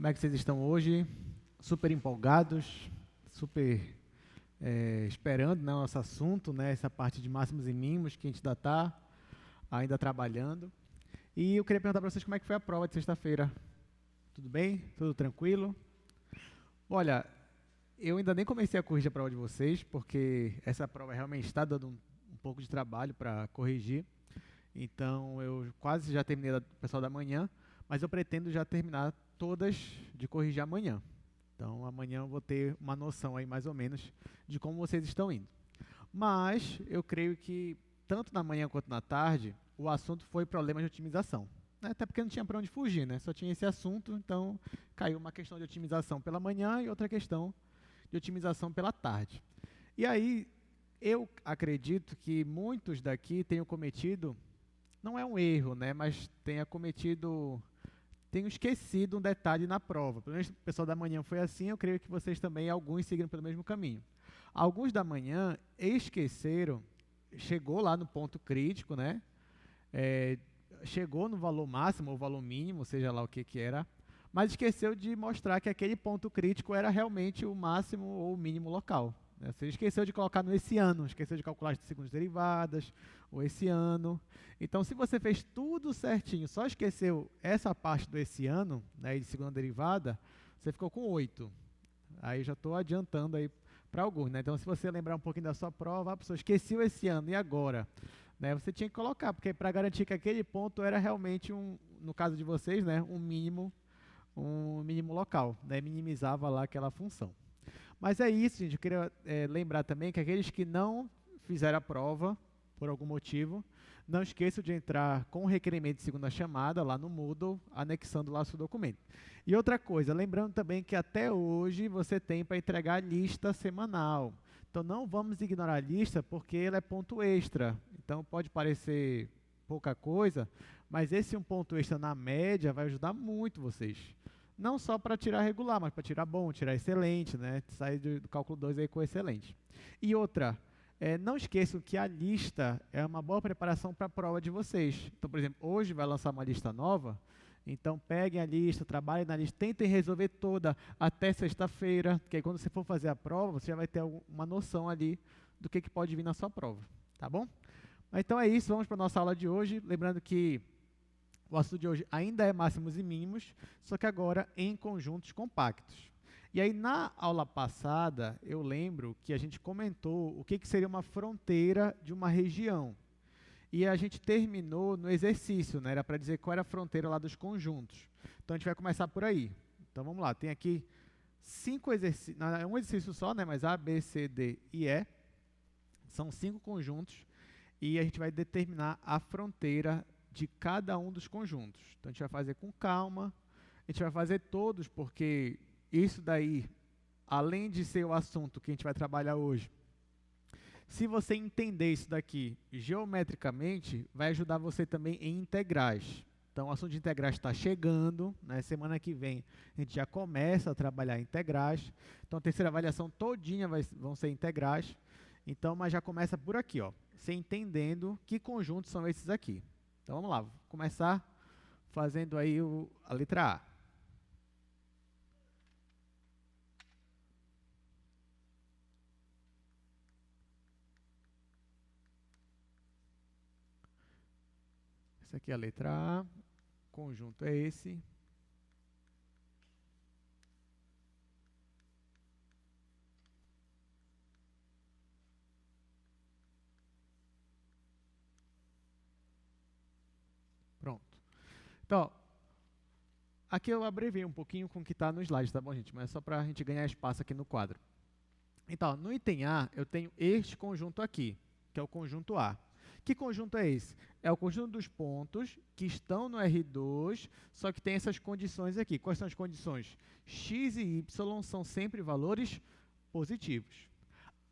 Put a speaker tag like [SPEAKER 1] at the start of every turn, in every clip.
[SPEAKER 1] Como é que vocês estão hoje? Super empolgados, super esperando, né, nosso assunto, né, essa parte de máximos e mínimos que a gente ainda trabalhando. E eu queria perguntar para vocês como é que foi a prova de sexta-feira. Tudo bem? Tudo tranquilo? Olha, eu ainda nem comecei a corrigir a prova de vocês, porque essa prova realmente está dando um pouco de trabalho para corrigir. Então, eu quase já terminei o pessoal da manhã, mas eu pretendo já terminar todas de corrigir amanhã. Então, amanhã eu vou ter uma noção aí, mais ou menos, de como vocês estão indo. Mas, eu creio que, tanto na manhã quanto na tarde, o assunto foi problemas de otimização. Até porque não tinha para onde fugir, né? Só tinha esse assunto, então caiu uma questão de otimização pela manhã e outra questão de otimização pela tarde. E aí, eu acredito que muitos daqui tenham cometido, não é um erro, né? Mas tenham esquecido um detalhe na prova. Pelo menos o pessoal da manhã foi assim, eu creio que vocês também, alguns seguiram pelo mesmo caminho. Alguns da manhã esqueceram, chegou lá no ponto crítico, né? Chegou no valor máximo ou valor mínimo, seja lá o que era, mas esqueceu de mostrar que aquele ponto crítico era realmente o máximo ou o mínimo local. Né? Você esqueceu de colocar no esse ano, esqueceu de calcular as segundas derivadas, o esse ano. Então, se você fez tudo certinho, só esqueceu essa parte do esse ano, né, de segunda derivada, você ficou com 8. Aí já estou adiantando aí para alguns. Né? Então, se você lembrar um pouquinho da sua prova, a pessoa esqueceu esse ano, e agora? Né, você tinha que colocar, porque para garantir que aquele ponto era realmente, no caso de vocês, né, um mínimo local, né, minimizava lá aquela função. Mas é isso, gente, eu queria lembrar também que aqueles que não fizeram a prova, por algum motivo, não esqueçam de entrar com o requerimento de segunda chamada lá no Moodle, anexando lá o seu documento. E outra coisa, lembrando também que até hoje você tem para entregar a lista semanal. Então, não vamos ignorar a lista, porque ela é ponto extra. Então, pode parecer pouca coisa, mas esse um ponto extra na média vai ajudar muito vocês. Não só para tirar regular, mas para tirar bom, tirar excelente, né? Sair do cálculo 2 aí com excelente. E outra, não esqueçam que a lista é uma boa preparação para a prova de vocês. Então, por exemplo, hoje vai lançar uma lista nova, então peguem a lista, trabalhem na lista, tentem resolver toda até sexta-feira, porque aí quando você for fazer a prova, você já vai ter uma noção ali do que pode vir na sua prova, tá bom? Então é isso, vamos para a nossa aula de hoje, lembrando que o assunto de hoje ainda é máximos e mínimos, só que agora em conjuntos compactos. E aí na aula passada, eu lembro que a gente comentou o que seria uma fronteira de uma região. E a gente terminou no exercício, né? Era para dizer qual era a fronteira lá dos conjuntos. Então, a gente vai começar por aí. Então, vamos lá. Tem aqui 5 exercícios, não, é um exercício só, né? Mas A, B, C, D e E. São 5 conjuntos. E a gente vai determinar a fronteira de cada um dos conjuntos. Então, a gente vai fazer com calma. A gente vai fazer todos, porque isso daí, além de ser o assunto que a gente vai trabalhar hoje, se você entender isso daqui geometricamente, vai ajudar você também em integrais. Então, o assunto de integrais está chegando, né? Semana que vem a gente já começa a trabalhar integrais. Então, a terceira avaliação todinha vão ser integrais. Então, mas já começa por aqui, ó, você entendendo que conjuntos são esses aqui. Então, vamos lá, vou começar fazendo aí a letra A. Essa aqui é a letra A, conjunto é esse. Pronto. Então, aqui eu abreviei um pouquinho com o que está no slide, tá bom, gente? Mas é só para a gente ganhar espaço aqui no quadro. Então, no item A, eu tenho este conjunto aqui, que é o conjunto A. Que conjunto é esse? É o conjunto dos pontos que estão no R2, só que tem essas condições aqui. Quais são as condições? X e Y são sempre valores positivos.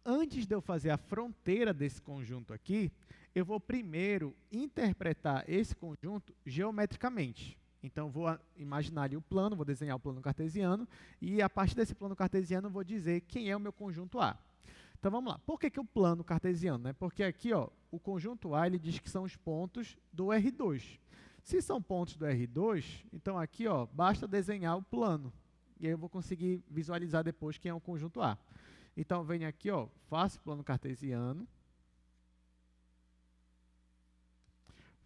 [SPEAKER 1] Antes de eu fazer a fronteira desse conjunto aqui, eu vou primeiro interpretar esse conjunto geometricamente. Então, vou imaginar ali o plano, vou desenhar o plano cartesiano, e a partir desse plano cartesiano, eu vou dizer quem é o meu conjunto A. Então, vamos lá. Por que o plano cartesiano? Né? Porque aqui, ó, o conjunto A ele diz que são os pontos do R2. Se são pontos do R2, então aqui ó, basta desenhar o plano. E aí eu vou conseguir visualizar depois quem é o conjunto A. Então, venho aqui, ó, faço o plano cartesiano.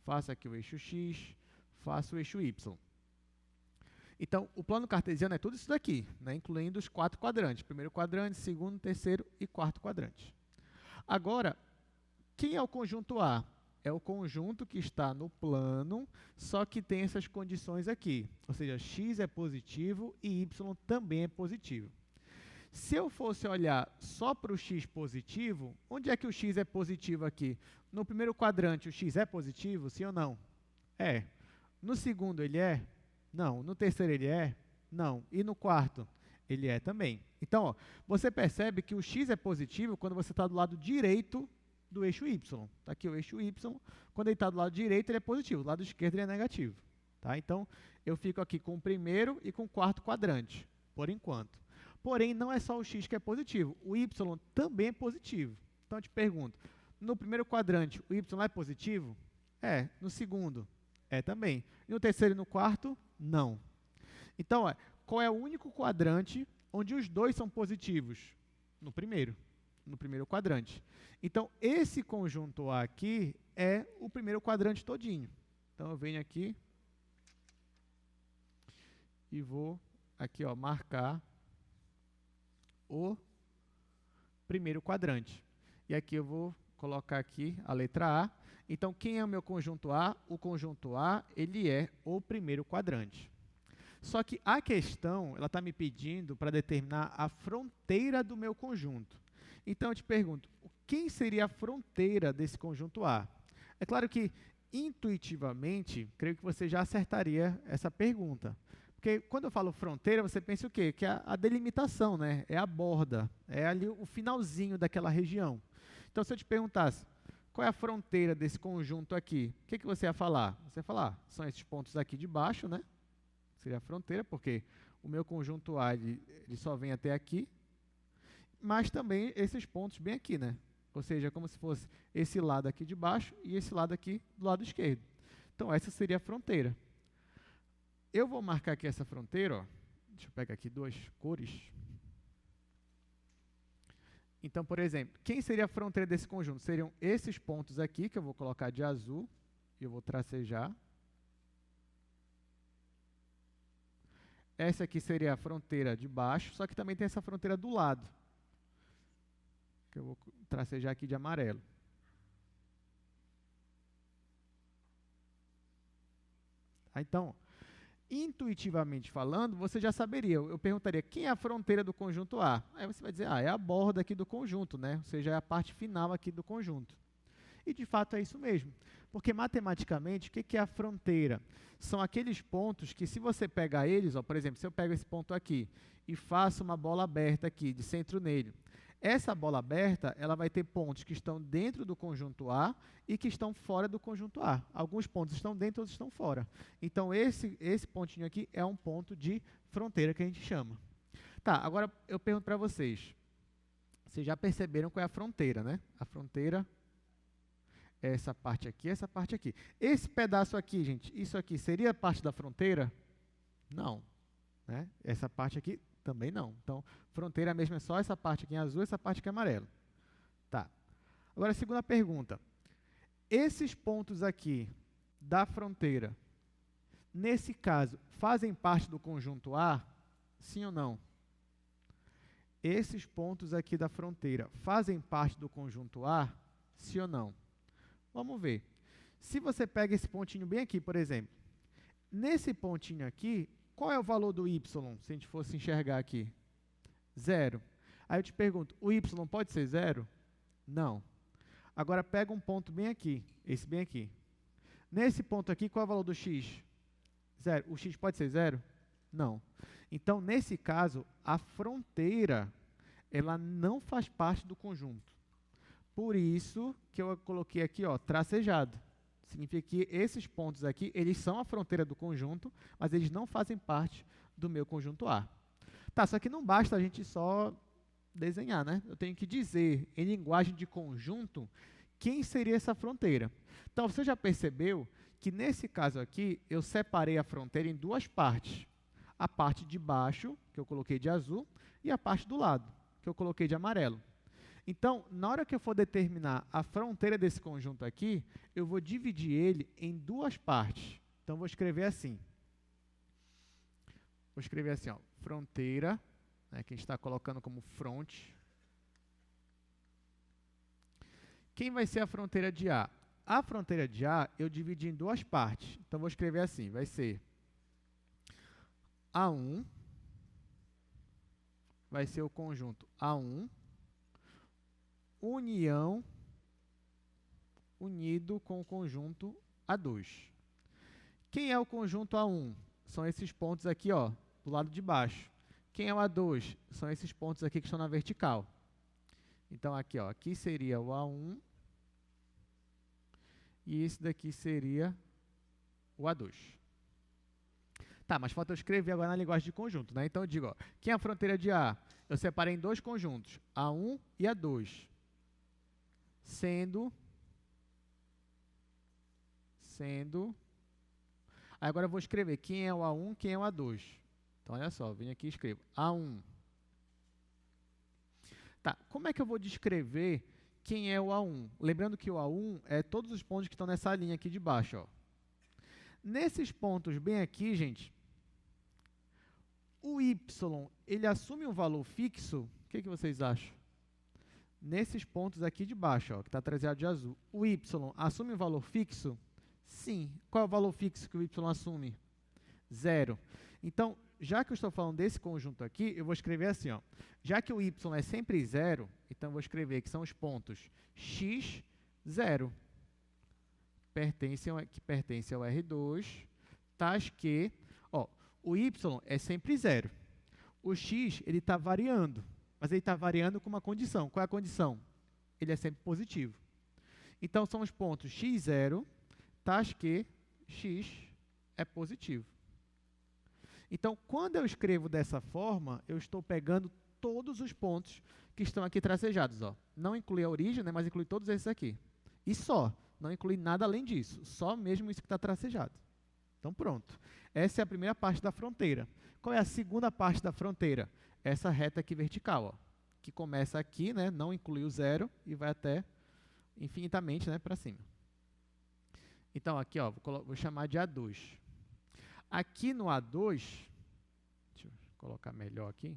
[SPEAKER 1] Faço aqui o eixo X, faço o eixo Y. Então, o plano cartesiano é tudo isso daqui, né, incluindo os 4 quadrantes. Primeiro quadrante, segundo, terceiro e quarto quadrante. Agora, quem é o conjunto A? É o conjunto que está no plano, só que tem essas condições aqui. Ou seja, x é positivo e y também é positivo. Se eu fosse olhar só para o x positivo, onde é que o x é positivo aqui? No primeiro quadrante, o x é positivo, sim ou não? É. No segundo, ele é? Não. No terceiro, ele é? Não. E no quarto? Ele é também. Então, ó, você percebe que o x é positivo quando você está do lado direito do eixo y. Está aqui o eixo y. Quando ele está do lado direito, ele é positivo. Do lado esquerdo, ele é negativo. Tá? Então, eu fico aqui com o primeiro e com o quarto quadrante, por enquanto. Porém, não é só o x que é positivo. O y também é positivo. Então, eu te pergunto, no primeiro quadrante, o y é positivo? É. No segundo? É também. E no terceiro e no quarto? Não. Então, ó, qual é o único quadrante onde os dois são positivos? No primeiro quadrante. Então, esse conjunto A aqui é o primeiro quadrante todinho. Então, eu venho aqui e vou aqui, ó, marcar o primeiro quadrante. E aqui eu vou colocar aqui a letra A. Então, quem é o meu conjunto A? O conjunto A, ele é o primeiro quadrante. Só que a questão, ela está me pedindo para determinar a fronteira do meu conjunto. Então, eu te pergunto, quem seria a fronteira desse conjunto A? É claro que, intuitivamente, creio que você já acertaria essa pergunta. Porque quando eu falo fronteira, você pensa o quê? Que é a delimitação, né? É a borda, é ali o finalzinho daquela região. Então, se eu te perguntasse, qual é a fronteira desse conjunto aqui? O que você ia falar? Você ia falar, são esses pontos aqui de baixo, né? Seria a fronteira, porque o meu conjunto A, ele só vem até aqui, mas também esses pontos bem aqui, né? Ou seja, como se fosse esse lado aqui de baixo e esse lado aqui do lado esquerdo. Então, essa seria a fronteira. Eu vou marcar aqui essa fronteira, ó. Deixa eu pegar aqui 2 cores. Então, por exemplo, quem seria a fronteira desse conjunto? Seriam esses pontos aqui, que eu vou colocar de azul, e eu vou tracejar. Essa aqui seria a fronteira de baixo, só que também tem essa fronteira do lado, que eu vou tracejar aqui de amarelo. Então, intuitivamente falando, você já saberia. Eu perguntaria, quem é a fronteira do conjunto A? Aí você vai dizer, é a borda aqui do conjunto, né? Ou seja, é a parte final aqui do conjunto. E, de fato, é isso mesmo. Porque, matematicamente, o que é a fronteira? São aqueles pontos que, se você pegar eles, ó, por exemplo, se eu pego esse ponto aqui e faço uma bola aberta aqui, de centro nele, essa bola aberta, ela vai ter pontos que estão dentro do conjunto A e que estão fora do conjunto A. Alguns pontos estão dentro, outros estão fora. Então, esse pontinho aqui é um ponto de fronteira que a gente chama. Tá, agora eu pergunto para vocês. Vocês já perceberam qual é a fronteira, né? A fronteira é essa parte aqui, essa parte aqui. Esse pedaço aqui, gente, isso aqui seria parte da fronteira? Não. Né? Essa parte aqui também não. Então, fronteira mesmo é só essa parte aqui em azul e essa parte aqui em amarelo. Tá. Agora, a segunda pergunta. Esses pontos aqui da fronteira, nesse caso, fazem parte do conjunto A? Sim ou não? Esses pontos aqui da fronteira fazem parte do conjunto A? Sim ou não? Vamos ver. Se você pega esse pontinho bem aqui, por exemplo, nesse pontinho aqui, qual é o valor do y, se a gente fosse enxergar aqui? 0. Aí eu te pergunto, o y pode ser 0? Não. Agora, pega um ponto bem aqui, esse bem aqui. Nesse ponto aqui, qual é o valor do x? 0. O x pode ser 0? Não. Então, nesse caso, a fronteira, ela não faz parte do conjunto. Por isso que eu coloquei aqui, ó, tracejado. Significa que esses pontos aqui, eles são a fronteira do conjunto, mas eles não fazem parte do meu conjunto A. Tá, só que não basta a gente só desenhar, né? Eu tenho que dizer, em linguagem de conjunto, quem seria essa fronteira. Então, você já percebeu que nesse caso aqui, eu separei a fronteira em duas partes. A parte de baixo, que eu coloquei de azul, e a parte do lado, que eu coloquei de amarelo. Então, na hora que eu for determinar a fronteira desse conjunto aqui, eu vou dividir ele em duas partes. Então, vou escrever assim. Vou escrever assim, ó, fronteira, né, que a gente está colocando como front. Quem vai ser a fronteira de A? A fronteira de A eu dividi em duas partes. Então, vou escrever assim, vai ser A1, vai ser o conjunto A1, unido com o conjunto A2. Quem é o conjunto A1? São esses pontos aqui, ó, do lado de baixo. Quem é o A2? São esses pontos aqui que estão na vertical. Então, aqui, ó, aqui seria o A1 e esse daqui seria o A2. Tá, mas falta eu escrever agora na linguagem de conjunto, né? Então, eu digo, ó, quem é a fronteira de A? Eu separei em dois conjuntos, A1 e A2. Sendo... Aí agora eu vou escrever quem é o A1, quem é o A2. Então, olha só, eu venho aqui e escrevo A1. Tá, como é que eu vou descrever quem é o A1? Lembrando que o A1 é todos os pontos que estão nessa linha aqui de baixo, ó. Nesses pontos bem aqui, gente, o y, ele assume um valor fixo? O que vocês acham? Nesses pontos aqui de baixo, ó, que está traçado de azul, o y assume um valor fixo? Sim. Qual é o valor fixo que o y assume? 0. Então, já que eu estou falando desse conjunto aqui, eu vou escrever assim, ó. Já que o y é sempre 0, então eu vou escrever que são os pontos x, 0, que pertence ao R2, tais que, ó, o y é sempre 0. O x, ele está variando, mas ele está variando com uma condição. Qual é a condição? Ele é sempre positivo. Então, são os pontos x0, tais que x é positivo. Então, quando eu escrevo dessa forma, eu estou pegando todos os pontos que estão aqui tracejados. Ó. Não inclui a origem, né, mas inclui todos esses aqui. E só, não inclui nada além disso, só mesmo isso que está tracejado. Então, pronto. Essa é a primeira parte da fronteira. Qual é a segunda parte da fronteira? Essa reta aqui vertical, ó, que começa aqui, né, não inclui o 0 e vai até infinitamente, né, para cima. Então, aqui, ó, vou chamar de A2. Aqui no A2, deixa eu colocar melhor aqui.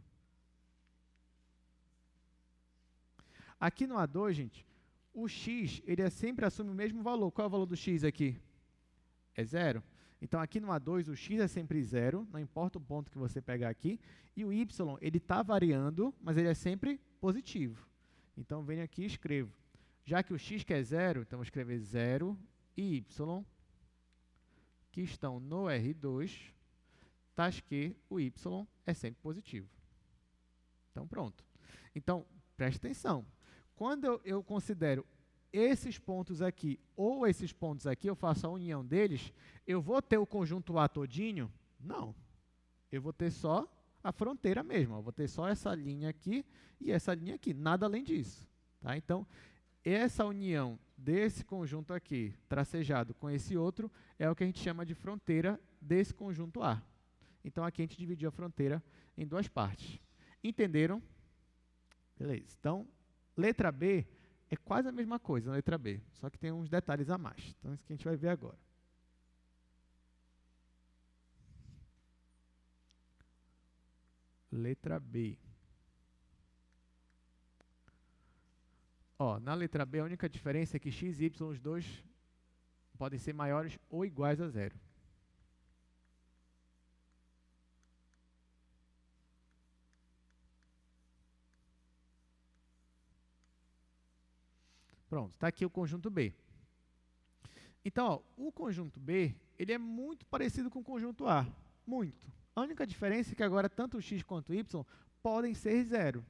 [SPEAKER 1] Aqui no A2, gente, o x, ele sempre assume o mesmo valor. Qual é o valor do x aqui? É 0. Então, aqui no A2, o x é sempre 0, não importa o ponto que você pegar aqui. E o y, ele está variando, mas ele é sempre positivo. Então, venho aqui e escrevo. Já que o x que é 0, então vou escrever 0 e y, que estão no R2, tais que o y é sempre positivo. Então, pronto. Então, preste atenção. Quando eu considero esses pontos aqui ou esses pontos aqui, eu faço a união deles, eu vou ter o conjunto A todinho? Não. Eu vou ter só a fronteira mesmo. Eu vou ter só essa linha aqui e essa linha aqui. Nada além disso. Tá? Então, essa união desse conjunto aqui, tracejado com esse outro, é o que a gente chama de fronteira desse conjunto A. Então, aqui a gente dividiu a fronteira em duas partes. Entenderam? Beleza. Então, letra B é quase a mesma coisa, letra B, só que tem uns detalhes a mais. Então, isso que a gente vai ver agora. Letra B. Ó, na letra B, a única diferença é que x e y, os dois, podem ser maiores ou iguais a 0. Pronto, está aqui o conjunto B. Então, ó, o conjunto B, ele é muito parecido com o conjunto A. Muito. A única diferença é que agora tanto o x quanto o y podem ser 0.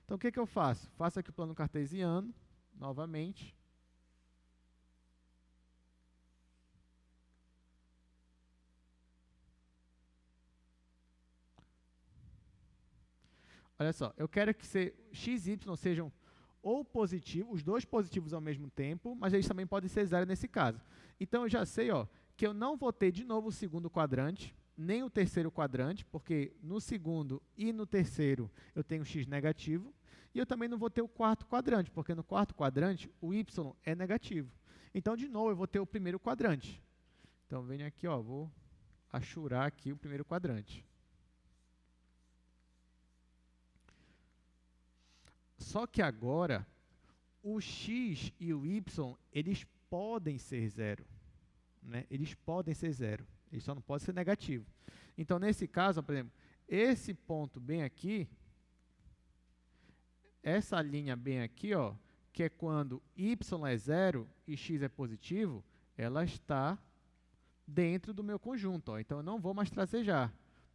[SPEAKER 1] Então, o que eu faço? Faço aqui o plano cartesiano, novamente. Olha só, eu quero que x e y sejam ou positivos, os dois positivos ao mesmo tempo, mas eles também podem ser 0 nesse caso. Então, eu já sei, ó, que eu não vou ter de novo o segundo quadrante, nem o terceiro quadrante, porque no segundo e no terceiro eu tenho x negativo, e eu também não vou ter o quarto quadrante, porque no quarto quadrante o y é negativo. Então, de novo, eu vou ter o primeiro quadrante. Então, venho aqui, ó, vou achurar aqui o primeiro quadrante. Só que agora, o x e o y, eles podem ser zero. Né? Eles podem ser zero. Eles só não podem ser negativo. Então, nesse caso, ó, por exemplo, esse ponto bem aqui, essa linha bem aqui, ó, que é quando y é zero e x é positivo, ela está dentro do meu conjunto. Ó. Então, eu não vou mais tracejar.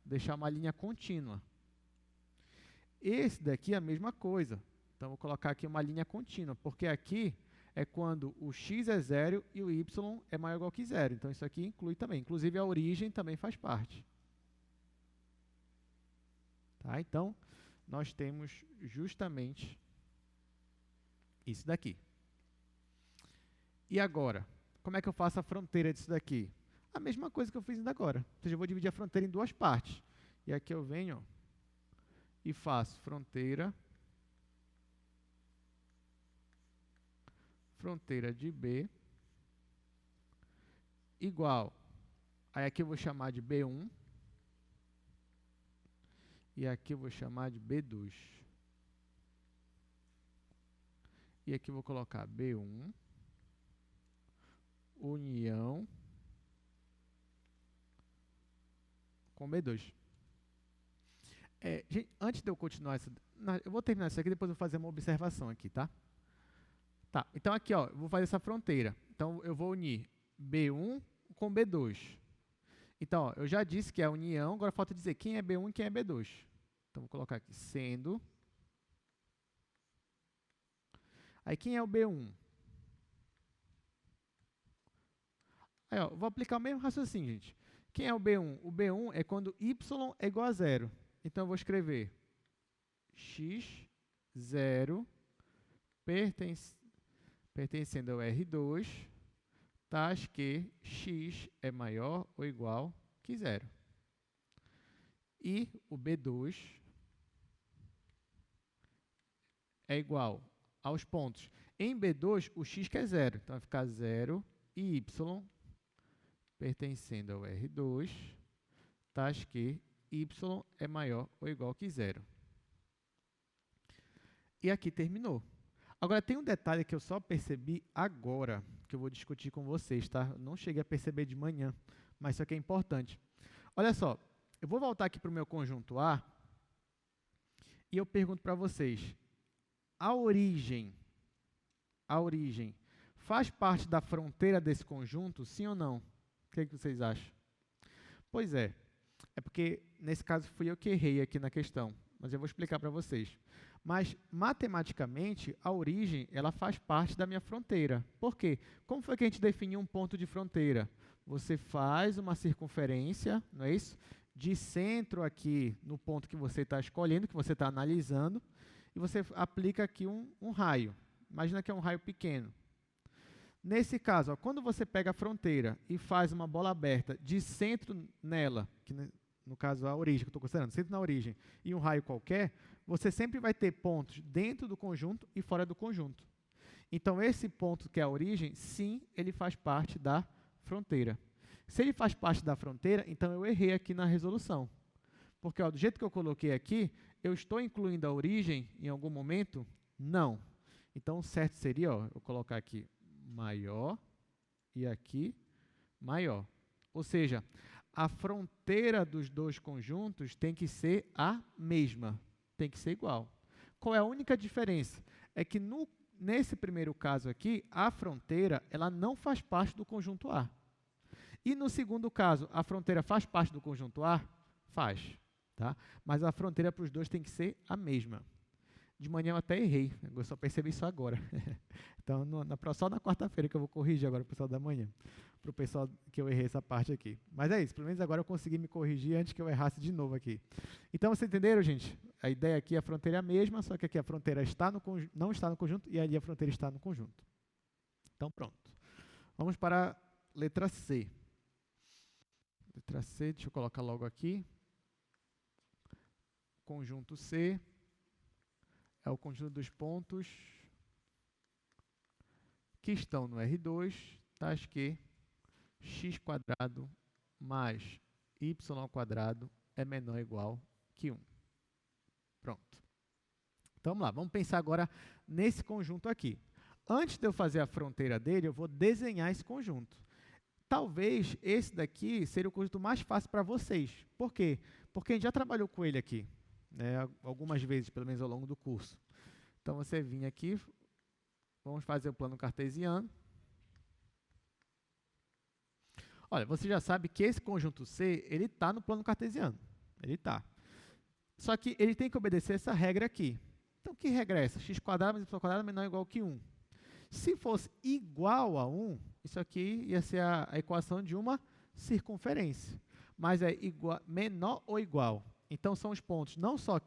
[SPEAKER 1] Vou deixar uma linha contínua. Esse daqui é a mesma coisa. Então, vou colocar aqui uma linha contínua, porque aqui é quando o x é zero e o y é maior ou igual que zero. Então, isso aqui inclui também. Inclusive, a origem também faz parte. Tá? Então, nós temos justamente isso daqui. E agora, como é que eu faço a fronteira disso daqui? A mesma coisa que eu fiz ainda agora. Ou seja, eu vou dividir a fronteira em duas partes. E aqui eu venho e faço fronteira de B igual. Aí aqui eu vou chamar de B1 e aqui eu vou chamar de B2. E aqui eu vou colocar B1 união com B2. Gente, antes de eu continuar, eu vou terminar isso aqui, depois eu vou fazer uma observação aqui, tá? Tá, então aqui, ó, eu vou fazer essa fronteira. Então, eu vou unir B1 com B2. Então, ó, eu já disse que é a união, agora falta dizer quem é B1 e quem é B2. Então, vou colocar aqui, sendo. Aí, quem é o B1? Aí, ó, vou aplicar o mesmo raciocínio, gente. Quem é o B1? O B1 é quando y é igual a zero. Então, eu vou escrever x0 pertencendo ao R2, tais que x é maior ou igual que zero. E o B2 é igual aos pontos. Em B2, o x que é zero. Então, vai ficar 0 e y pertencendo ao R2, tais que y é maior ou igual que zero. E aqui terminou. Agora, tem um detalhe que eu só percebi agora, que eu vou discutir com vocês, tá? Eu não cheguei a perceber de manhã, mas isso aqui é importante. Olha só, eu vou voltar aqui para o meu conjunto A e eu pergunto para vocês, a origem faz parte da fronteira desse conjunto, sim ou não? O que vocês acham? Pois é porque nesse caso fui eu que errei aqui na questão, mas eu vou explicar para vocês. Mas, matematicamente, a origem ela faz parte da minha fronteira. Por quê? Como foi que a gente definiu um ponto de fronteira? Você faz uma circunferência, não é isso? De centro aqui no ponto que você está escolhendo, que você está analisando, e você aplica aqui um raio. Imagina que é um raio pequeno. Nesse caso, ó, quando você pega a fronteira e faz uma bola aberta de centro nela, que no caso a origem que eu estou considerando, centro na origem, e um raio qualquer, você sempre vai ter pontos dentro do conjunto e fora do conjunto. Então, esse ponto que é a origem, sim, ele faz parte da fronteira. Se ele faz parte da fronteira, então eu errei aqui na resolução. Porque, ó, do jeito que eu coloquei aqui, eu estou incluindo a origem em algum momento? Não. Então, o certo seria, ó, eu colocar aqui maior e aqui maior. Ou seja, a fronteira dos dois conjuntos tem que ser a mesma, tem que ser igual. Qual é a única diferença? É que nesse primeiro caso aqui, a fronteira ela não faz parte do conjunto A. E no segundo caso, a fronteira faz parte do conjunto A? Faz. Tá? Mas a fronteira para os dois tem que ser a mesma. De manhã eu até errei, eu só percebi isso agora. Então, só na quarta-feira que eu vou corrigir agora o pessoal da manhã, para o pessoal que eu errei essa parte aqui. Mas é isso, pelo menos agora eu consegui me corrigir antes que eu errasse de novo aqui. Então, vocês entenderam, gente? A ideia aqui, a fronteira é a mesma, só que aqui a fronteira não está no conjunto e ali a fronteira está no conjunto. Então, pronto. Vamos para a letra C. Letra C, deixa eu colocar logo aqui. Conjunto C é o conjunto dos pontos que estão no R2, tais que x² mais y² é menor ou igual que 1. Pronto. Então, vamos lá. Vamos pensar agora nesse conjunto aqui. Antes de eu fazer a fronteira dele, eu vou desenhar esse conjunto. Talvez esse daqui seja o conjunto mais fácil para vocês. Por quê? Porque a gente já trabalhou com ele aqui, né, algumas vezes, pelo menos ao longo do curso. Então, você vinha aqui, vamos fazer o plano cartesiano. Olha, você já sabe que esse conjunto C, ele está no plano cartesiano. Ele está. Só que ele tem que obedecer essa regra aqui. Então, que regra é essa? x² mais y² menor ou igual que 1. Se fosse igual a 1, isso aqui ia ser a equação de uma circunferência. Mas é igual, menor ou igual. Então, são os pontos não só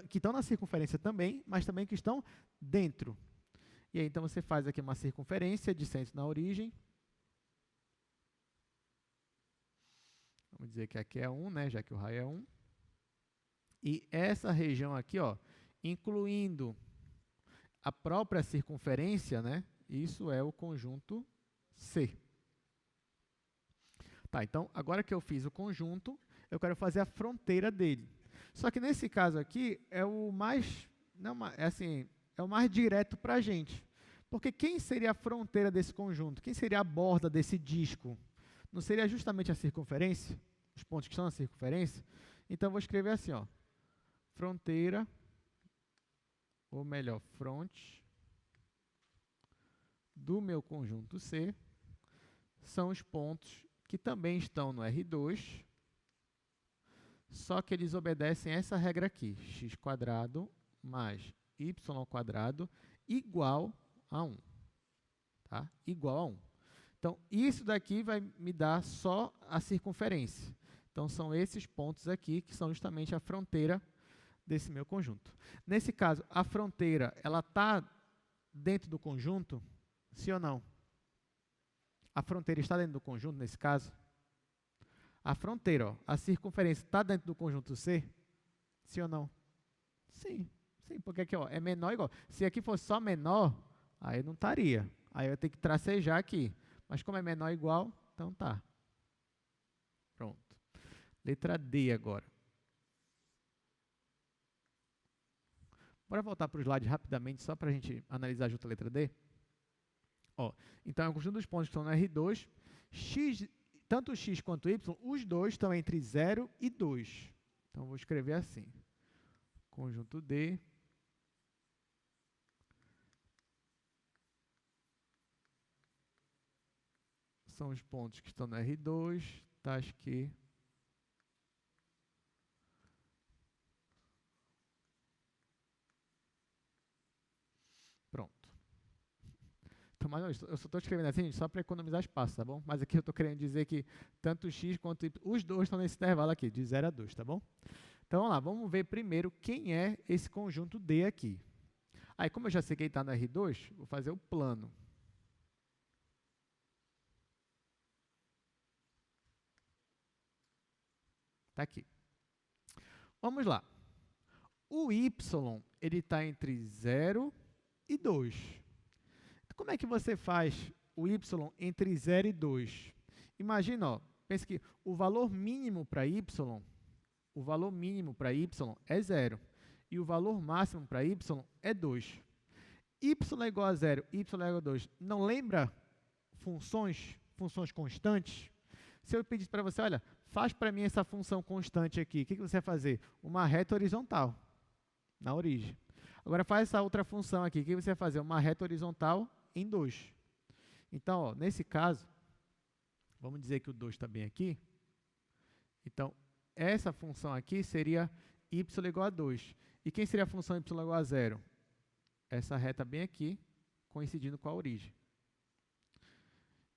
[SPEAKER 1] que estão na circunferência também, mas também que estão dentro. E aí, então, você faz aqui uma circunferência de centro na origem. Vamos dizer que aqui é 1, né, já que o raio é 1. E essa região aqui, ó, incluindo a própria circunferência, né, isso é o conjunto C. Tá, então, agora que eu fiz o conjunto, eu quero fazer a fronteira dele. Só que nesse caso aqui, é o mais, não, é assim, é o mais direto para a gente. Porque quem seria a fronteira desse conjunto? Quem seria a borda desse disco? Não seria justamente a circunferência? Os pontos que estão na circunferência? Então, eu vou escrever assim, ó, fronteira, ou melhor, fronte, do meu conjunto C, são os pontos que também estão no R2, só que eles obedecem essa regra aqui, x² mais y² igual a 1. Tá? Igual a 1. Então, isso daqui vai me dar só a circunferência. Então, são esses pontos aqui que são justamente a fronteira desse meu conjunto. Nesse caso, a fronteira, ela está dentro do conjunto? Sim ou não? A fronteira está dentro do conjunto, nesse caso? A fronteira, ó, a circunferência está dentro do conjunto C? Sim ou não? Sim, sim, porque aqui ó, é menor ou igual. Se aqui fosse só menor, aí não estaria. Aí eu ia ter que tracejar aqui. Mas como é menor ou igual, então tá. Pronto. Letra D agora. Bora voltar para o slide rapidamente, só para a gente analisar junto a letra D. Ó, então, é um conjunto dos pontos que estão no R2. X, tanto x quanto y, os dois estão entre 0 e 2. Então, eu vou escrever assim. Conjunto D. São os pontos que estão no R2, tais que pronto. Então, mas eu só estou escrevendo assim só para economizar espaço, tá bom? Mas aqui eu estou querendo dizer que tanto x quanto y, os dois estão nesse intervalo aqui, de 0 a 2, tá bom? Então, vamos lá, vamos ver primeiro quem é esse conjunto D aqui. Aí, como eu já sei que ele está no R2, vou fazer o plano. Está aqui. Vamos lá. O y, ele está entre 0 e 2. Como é que você faz o y entre 0 e 2? Imagina, ó, pense que o valor mínimo para y é 0. E o valor máximo para y é 2. Y é igual a 0, y é igual a 2. Não lembra funções constantes? Se eu pedisse para você, olha, faz para mim essa função constante aqui, o que você vai fazer? Uma reta horizontal, na origem. Agora, faz essa outra função aqui, o que você vai fazer? Uma reta horizontal em 2. Então, ó, nesse caso, vamos dizer que o 2 está bem aqui. Então, essa função aqui seria y igual a 2. E quem seria a função y igual a 0? Essa reta bem aqui, coincidindo com a origem.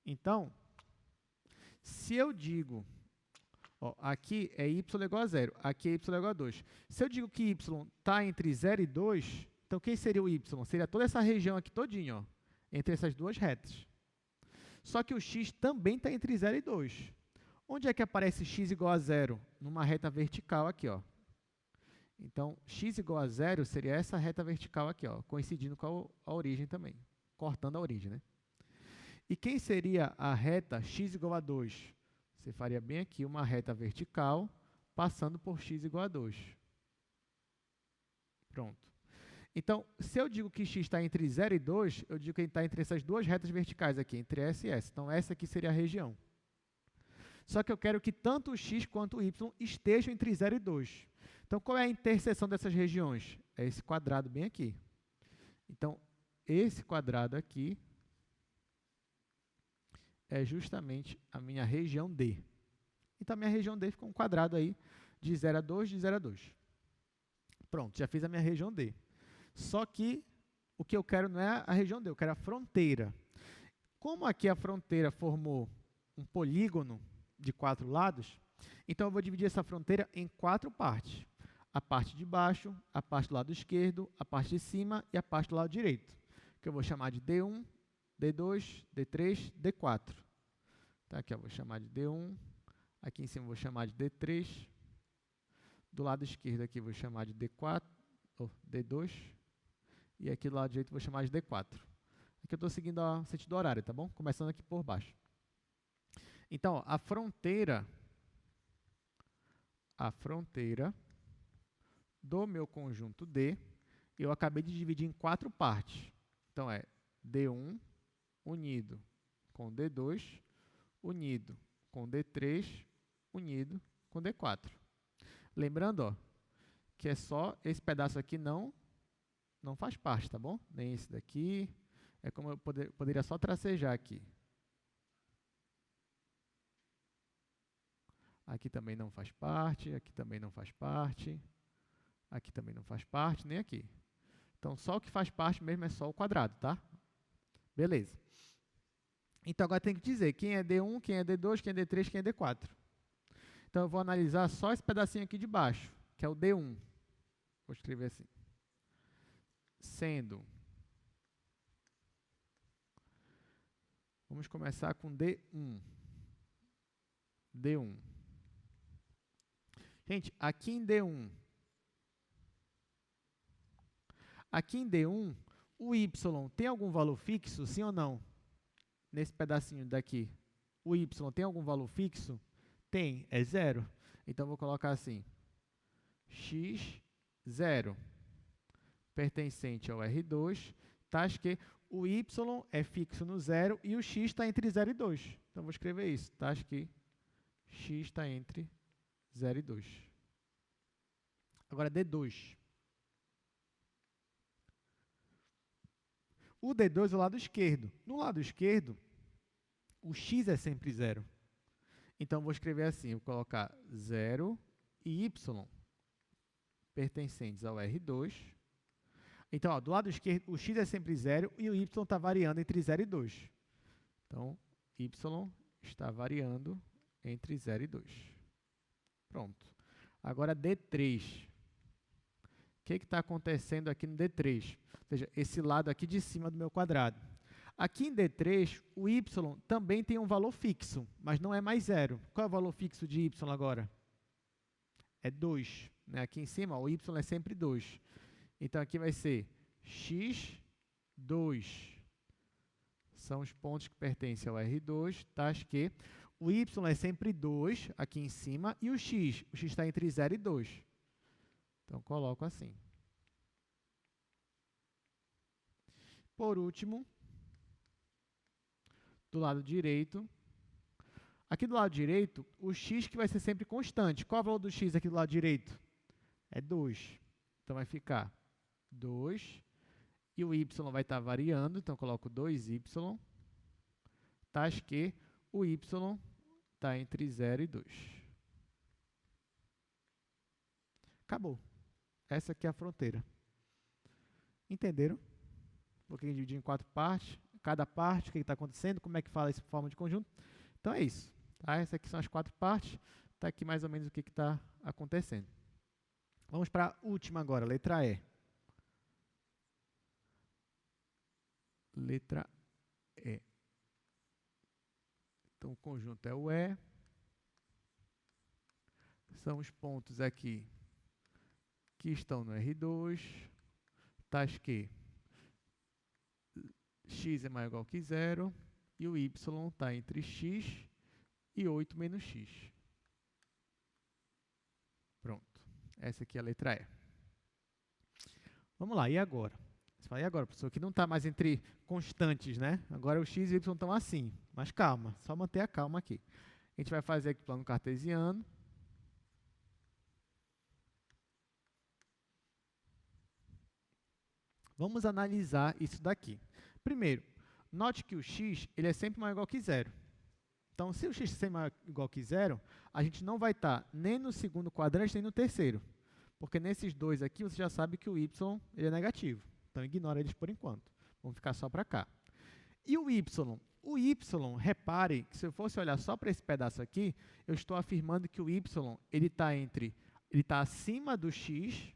[SPEAKER 1] Então, se eu digo, ó, aqui é y igual a 0, aqui é y igual a 2. Se eu digo que y está entre 0 e 2, então quem seria o y? Seria toda essa região aqui todinha, ó, entre essas duas retas. Só que o x também está entre 0 e 2. Onde é que aparece x igual a zero? Numa reta vertical aqui, ó. Então, x igual a zero seria essa reta vertical aqui, ó, coincidindo com a origem também, cortando a origem, né? E quem seria a reta x igual a 2? Você faria bem aqui uma reta vertical, passando por x igual a 2. Pronto. Então, se eu digo que x está entre 0 e 2, eu digo que ele está entre essas duas retas verticais aqui, entre essa e essa. Então, essa aqui seria a região. Só que eu quero que tanto o x quanto o y estejam entre 0 e 2. Então, qual é a interseção dessas regiões? É esse quadrado bem aqui. Então, esse quadrado aqui é justamente a minha região D. Então, a minha região D ficou um quadrado aí de 0 a 2, de 0 a 2. Pronto, já fiz a minha região D. Só que o que eu quero não é a região D, eu quero a fronteira. Como aqui a fronteira formou um polígono de 4 lados, então eu vou dividir essa fronteira em 4 partes. A parte de baixo, a parte do lado esquerdo, a parte de cima e a parte do lado direito, que eu vou chamar de D1, D2, D3, D4. Tá, aqui eu vou chamar de D1, aqui em cima eu vou chamar de D3, do lado esquerdo aqui eu vou chamar de D4, ou D2, e aqui do lado direito eu vou chamar de D4. Aqui eu estou seguindo o sentido horário, tá bom? Começando aqui por baixo. Então, ó, a fronteira do meu conjunto D, eu acabei de dividir em 4 partes. Então, é D1 unido com D2, unido com D3, unido com D4. Lembrando, ó, que é só esse pedaço aqui não faz parte, tá bom? Nem esse daqui. É como eu poderia só tracejar aqui. Aqui também não faz parte, aqui também não faz parte, aqui também não faz parte, nem aqui. Então, só o que faz parte mesmo é só o quadrado, tá? Beleza. Então, agora tem que dizer quem é D1, quem é D2, quem é D3, quem é D4. Então, eu vou analisar só esse pedacinho aqui de baixo, que é o D1. Vou escrever assim. Sendo. Vamos começar com D1. D1. Gente, aqui em D1, o y tem algum valor fixo, sim ou não? Nesse pedacinho daqui, o y tem algum valor fixo? Tem, é 0. Então, vou colocar assim, x, 0, pertencente ao R2, tá? Que o y é fixo no 0 e o x está entre 0 e 2. Então, vou escrever isso, tá? Que x está entre 0 e 2. Agora, D2. O D2 é o lado esquerdo. No lado esquerdo, o x é sempre 0. Então, vou escrever assim, vou colocar 0 e y pertencentes ao R2. Então, ó, do lado esquerdo, o x é sempre 0 e o y está variando entre 0 e 2. Então, y está variando entre 0 e 2. Pronto. Agora, D3. O que está acontecendo aqui no D3? Ou seja, esse lado aqui de cima do meu quadrado. Aqui em D3, o y também tem um valor fixo, mas não é mais 0. Qual é o valor fixo de y agora? É 2. Né? Aqui em cima, ó, o y é sempre 2. Então, aqui vai ser x, 2. São os pontos que pertencem ao R2, tá? Que o y é sempre 2 aqui em cima e o x está entre 0 e 2. Então, coloco assim. Por último, do lado direito, aqui do lado direito, o x que vai ser sempre constante. Qual é o valor do x aqui do lado direito? É 2. Então, vai ficar 2. E o y vai estar variando, então coloco 2y. Tá? Que o y está entre 0 e 2. Acabou. Essa aqui é a fronteira. Entenderam? Vou dividir em 4 partes. Cada parte, o que está acontecendo, como é que fala isso em forma de conjunto. Então, é isso. Tá? Essas aqui são as 4 partes. Está aqui mais ou menos o que está acontecendo. Vamos para a última agora, letra E. Letra E. Então, o conjunto é o E. são os pontos aqui que estão no R2, tais que x é maior ou igual que zero, e o y está entre x e 8 menos x. Pronto. Essa aqui é a letra E. Vamos lá, e agora? Você fala, e agora, professor? Que não está mais entre constantes, né? Agora o x e o y estão assim. Mas calma, só manter a calma aqui. A gente vai fazer aqui o plano cartesiano. Vamos analisar isso daqui. Primeiro, note que o x ele é sempre maior ou igual que zero. Então, se o x é sempre maior ou igual que zero, a gente não vai estar nem no segundo quadrante, nem no terceiro. Porque nesses dois aqui, você já sabe que o y ele é negativo. Então, ignora eles por enquanto. Vamos ficar só para cá. E o y? O y, repare que se eu fosse olhar só para esse pedaço aqui, eu estou afirmando que o y ele está acima do x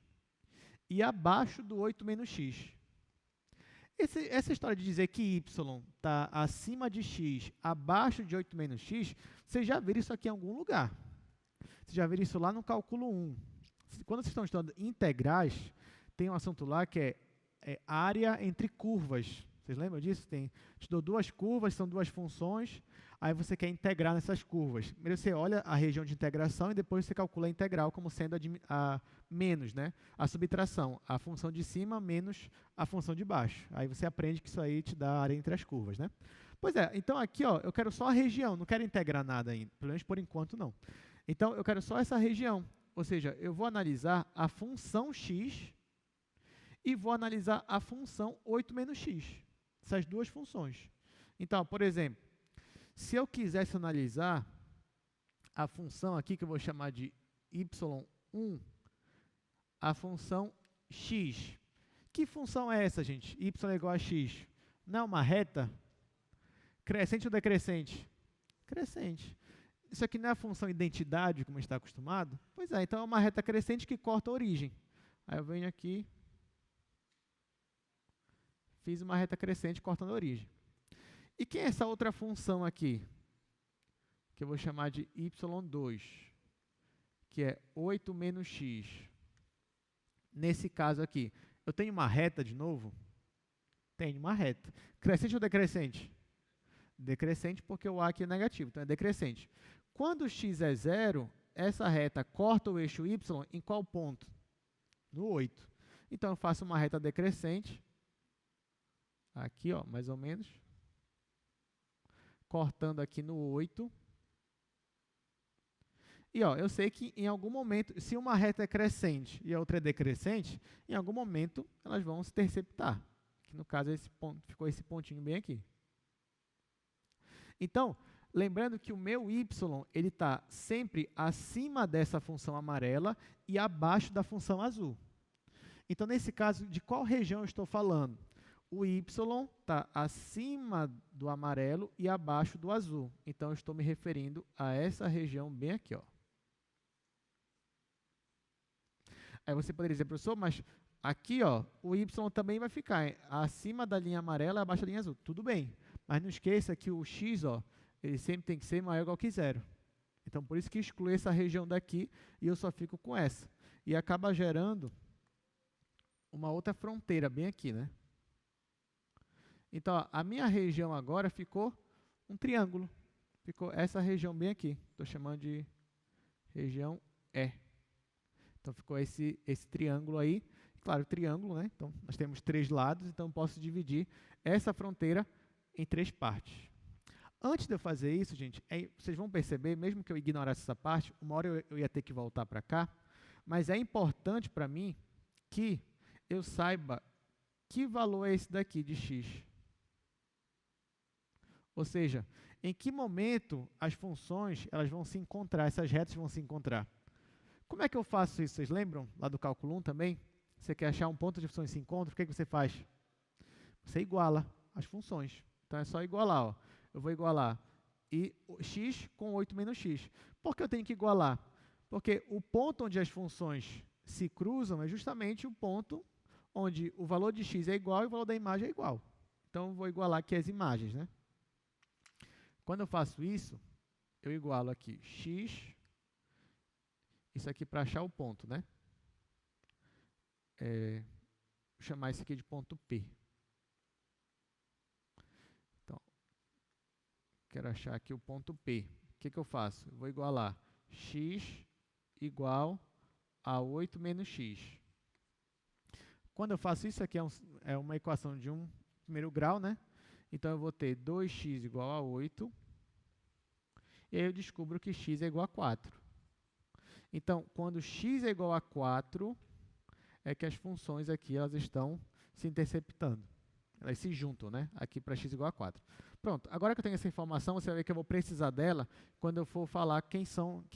[SPEAKER 1] e abaixo do 8 menos x. Essa história de dizer que y está acima de x, abaixo de 8 menos x, vocês já viram isso aqui em algum lugar. Vocês já viram isso lá no cálculo 1. Quando vocês estão estudando integrais, tem um assunto lá que é área entre curvas. Vocês lembram disso? Te dou duas curvas, são duas funções, aí você quer integrar nessas curvas. Primeiro você olha a região de integração e depois você calcula a integral como sendo a menos, né? A subtração, a função de cima menos a função de baixo. Aí você aprende que isso aí te dá a área entre as curvas, né? Pois é, então aqui ó, eu quero só a região, não quero integrar nada ainda, pelo menos por enquanto não. Então eu quero só essa região, ou seja, eu vou analisar a função x e vou analisar a função 8 menos x, essas duas funções. Então, por exemplo, se eu quisesse analisar a função aqui, que eu vou chamar de y1, a função x. Que função é essa, gente? Y é igual a x. Não é uma reta? Crescente ou decrescente? Crescente. Isso aqui não é a função identidade, como a gente está acostumado? Pois é, então é uma reta crescente que corta a origem. Aí eu venho aqui, fiz uma reta crescente cortando a origem. E quem é essa outra função aqui? Que eu vou chamar de y2, que é 8 menos x. Nesse caso aqui, eu tenho uma reta de novo? Tenho uma reta. Crescente ou decrescente? Decrescente, porque o a aqui é negativo, então é decrescente. Quando x é zero, essa reta corta o eixo y em qual ponto? No 8. Então, eu faço uma reta decrescente, aqui, ó, mais ou menos, cortando aqui no 8. E ó, eu sei que em algum momento, se uma reta é crescente e a outra é decrescente, em algum momento elas vão se interceptar. Que no caso ficou esse pontinho bem aqui. Então, lembrando que o meu y ele está sempre acima dessa função amarela e abaixo da função azul. Então, nesse caso, de qual região eu estou falando? O y está acima do amarelo e abaixo do azul. Então, eu estou me referindo a essa região bem aqui, ó. Aí você poderia dizer, professor, mas aqui ó, o y também vai ficar acima da linha amarela e abaixo da linha azul. Tudo bem, mas não esqueça que o x ó, ele sempre tem que ser maior ou igual que zero. Então, por isso que exclui essa região daqui e eu só fico com essa. E acaba gerando uma outra fronteira bem aqui, né? Então, ó, a minha região agora ficou um triângulo. Ficou essa região bem aqui. Estou chamando de região E. Então, ficou esse triângulo aí. Claro, triângulo, né? Então, nós temos 3 lados, então posso dividir essa fronteira em 3 partes. Antes de eu fazer isso, gente, vocês vão perceber, mesmo que eu ignorasse essa parte, uma hora eu ia ter que voltar para cá, mas é importante para mim que eu saiba que valor é esse daqui de x. Ou seja, em que momento as funções elas vão se encontrar, essas retas vão se encontrar. Como é que eu faço isso? Vocês lembram lá do cálculo 1 também? Você quer achar um ponto de funções que se encontram, o que você faz? Você iguala as funções. Então, é só igualar. Ó. Eu vou igualar x com 8 menos x. Por que eu tenho que igualar? Porque o ponto onde as funções se cruzam é justamente o ponto onde o valor de x é igual e o valor da imagem é igual. Então, eu vou igualar aqui as imagens, né? Quando eu faço isso, eu igualo aqui x isso aqui para achar o ponto, né? Vou chamar isso aqui de ponto P. Então, quero achar aqui o ponto P. O que eu faço? Eu vou igualar x igual a 8 menos x. Quando eu faço isso aqui, é uma equação de um primeiro grau, né? Então, eu vou ter 2x igual a 8. E aí eu descubro que x é igual a 4. Então, quando x é igual a 4, é que as funções aqui elas estão se interceptando. Elas se juntam, né? Aqui para x igual a 4. Pronto, agora que eu tenho essa informação, você vai ver que eu vou precisar dela quando eu for falar quem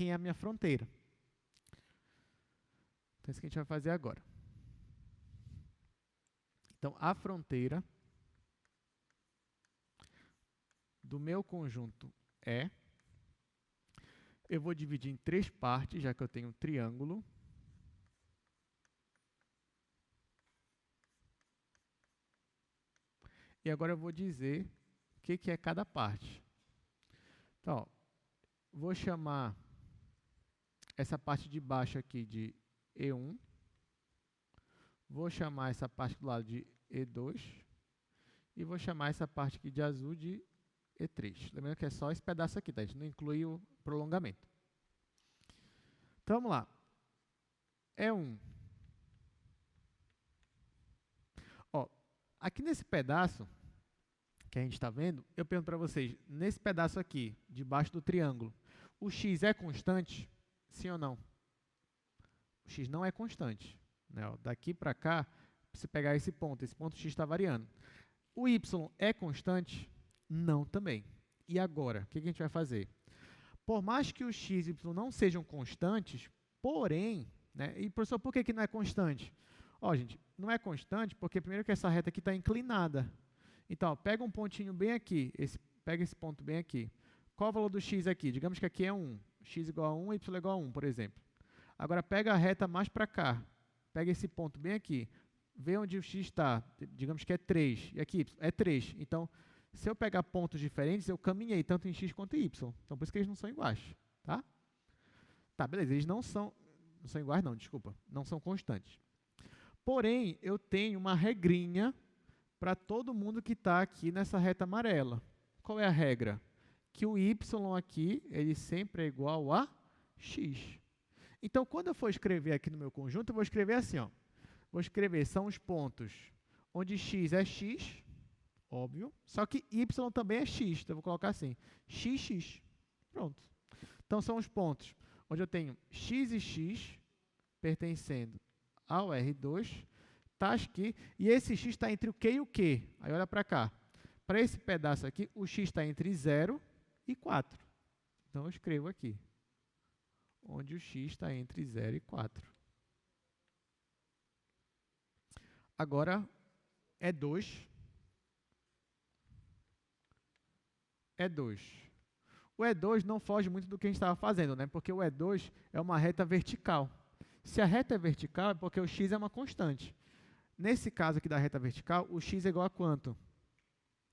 [SPEAKER 1] é a minha fronteira. Então, é isso que a gente vai fazer agora. Então, a fronteira do meu conjunto E, eu vou dividir em 3 partes, já que eu tenho um triângulo. E agora eu vou dizer o que é cada parte. Então, ó, vou chamar essa parte de baixo aqui de E1. Vou chamar essa parte do lado de E2. E vou chamar essa parte aqui de azul de E3. Lembrando que é só esse pedaço aqui, tá? A gente não inclui o prolongamento. Então, vamos lá. E1. Ó, aqui nesse pedaço que a gente está vendo, eu pergunto para vocês, nesse pedaço aqui, debaixo do triângulo, o x é constante? Sim ou não? O x não é constante. Né? Ó, daqui para cá, se pegar esse ponto x está variando. O y é constante? Não também. E agora, o que a gente vai fazer? Por mais que o x e o y não sejam constantes, porém, né? E professor, por que não é constante? Ó, gente, não é constante porque primeiro que essa reta aqui está inclinada. Então, ó, pega um pontinho bem aqui, pega esse ponto bem aqui. Qual o valor do x aqui? Digamos que aqui é 1. X igual a 1, y igual a 1, por exemplo. Agora, pega a reta mais para cá. Pega esse ponto bem aqui. Vê onde o x está. Digamos que é 3. E aqui é 3. Então, se eu pegar pontos diferentes, eu caminhei tanto em x quanto em y. Então, por isso que eles não são iguais. Tá? Tá, beleza. Eles não são iguais, não, desculpa. Não são constantes. Porém, eu tenho uma regrinha para todo mundo que está aqui nessa reta amarela. Qual é a regra? Que o y aqui, ele sempre é igual a x. Então, quando eu for escrever aqui no meu conjunto, eu vou escrever assim, ó. Vou escrever, são os pontos onde x é x, óbvio, só que y também é x, então eu vou colocar assim, x. Pronto. Então, são os pontos onde eu tenho x e x pertencendo ao R2, tá aqui, e esse x está entre o Q e o Q. Aí, olha para cá. Para esse pedaço aqui, o x está entre 0 e 4. Então, eu escrevo aqui, onde o x está entre 0 e 4. Agora, E2. O E2 não foge muito do que a gente estava fazendo, né? Porque o E2 é uma reta vertical. Se a reta é vertical, é porque o x é uma constante. Nesse caso aqui da reta vertical, o x é igual a quanto?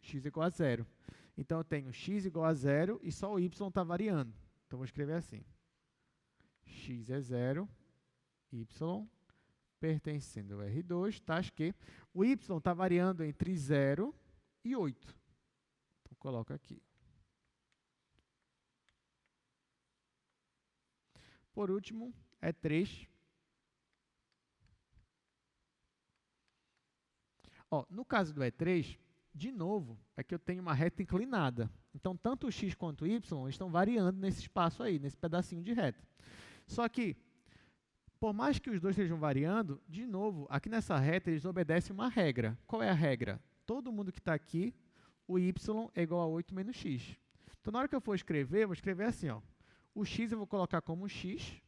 [SPEAKER 1] X é igual a 0. Então, eu tenho x igual a 0 e só o y está variando. Então, vou escrever assim. X é 0, y pertencendo ao R2, tá? Que o y está variando entre 0 e 8. Então, coloco aqui. Por último, é 3. Ó, no caso do E3, de novo, é que eu tenho uma reta inclinada. Então, tanto o x quanto o y estão variando nesse espaço aí, nesse pedacinho de reta. Só que, por mais que os dois estejam variando, de novo, aqui nessa reta eles obedecem uma regra. Qual é a regra? Todo mundo que está aqui, o y é igual a 8 menos x. Então, na hora que eu for escrever, eu vou escrever assim, ó. O x eu vou colocar como x,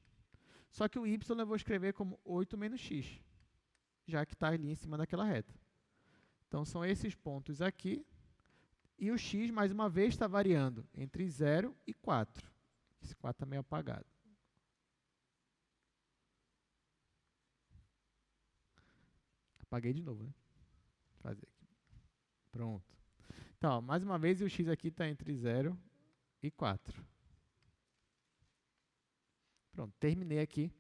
[SPEAKER 1] só que o y eu vou escrever como 8 menos x, já que está ali em cima daquela reta. Então, são esses pontos aqui. E o x, mais uma vez, está variando entre 0 e 4. Esse 4 está meio apagado. Apaguei de novo, né? Vou fazer aqui. Pronto. Então, ó, mais uma vez, o x aqui está entre 0 e 4. Pronto, terminei aqui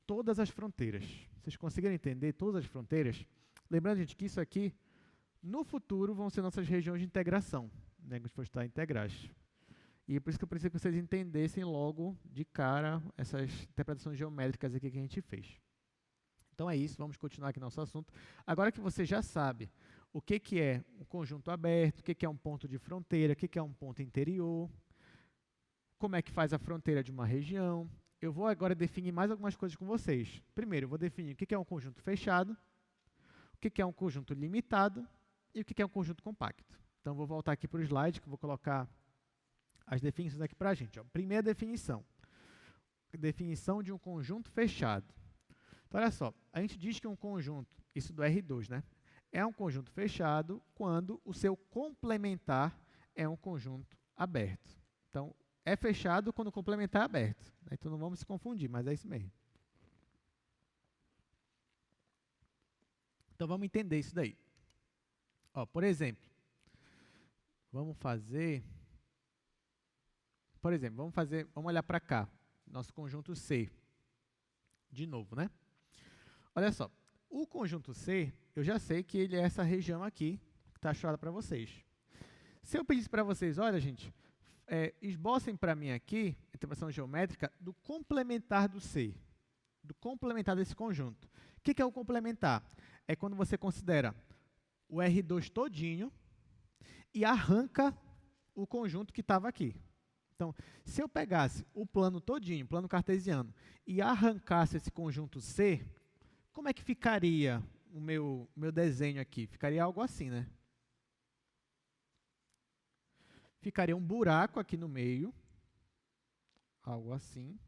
[SPEAKER 1] todas as fronteiras. Vocês conseguiram entender todas as fronteiras? Lembrando, gente, que isso aqui, no futuro, vão ser nossas regiões de integração, né, que a gente for estudar integrais. E é por isso que eu preciso que vocês entendessem logo de cara essas interpretações geométricas aqui que a gente fez. Então é isso, vamos continuar aqui nosso assunto. Agora que você já sabe o que é um conjunto aberto, o que é um ponto de fronteira, o que é um ponto interior, como é que faz a fronteira de uma região, eu vou agora definir mais algumas coisas com vocês. Primeiro, eu vou definir o que é um conjunto fechado, o que é um conjunto limitado e o que é um conjunto compacto. Então, vou voltar aqui para o slide, que eu vou colocar as definições aqui para a gente. Ó. Primeira definição. Definição de um conjunto fechado. Então, olha só. A gente diz que um conjunto, isso do R2, né? É um conjunto fechado quando o seu complementar é um conjunto aberto. Então, é fechado quando o complementar é aberto. Então, não vamos se confundir, mas é isso mesmo. Então, vamos entender isso daí. Ó, por exemplo, vamos olhar para cá, nosso conjunto C, de novo, né? Olha só, o conjunto C, eu já sei que ele é essa região aqui, que está achada para vocês. Se eu pedisse para vocês, olha, gente, esbocem para mim aqui, interpretação geométrica, do complementar do C, do complementar desse conjunto. O que é o complementar? É quando você considera o R2 todinho e arranca o conjunto que estava aqui. Então, se eu pegasse o plano todinho, plano cartesiano, e arrancasse esse conjunto C, como é que ficaria o meu desenho aqui? Ficaria algo assim, né? Ficaria um buraco aqui no meio, algo assim.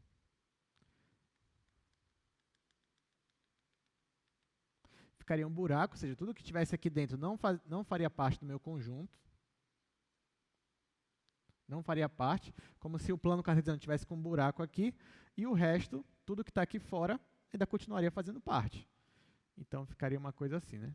[SPEAKER 1] Ficaria um buraco, ou seja, tudo que tivesse aqui dentro não faria parte do meu conjunto. Não faria parte, como se o plano cartesiano tivesse com um buraco aqui, e o resto, tudo que está aqui fora, ainda continuaria fazendo parte. Então, ficaria uma coisa assim, né?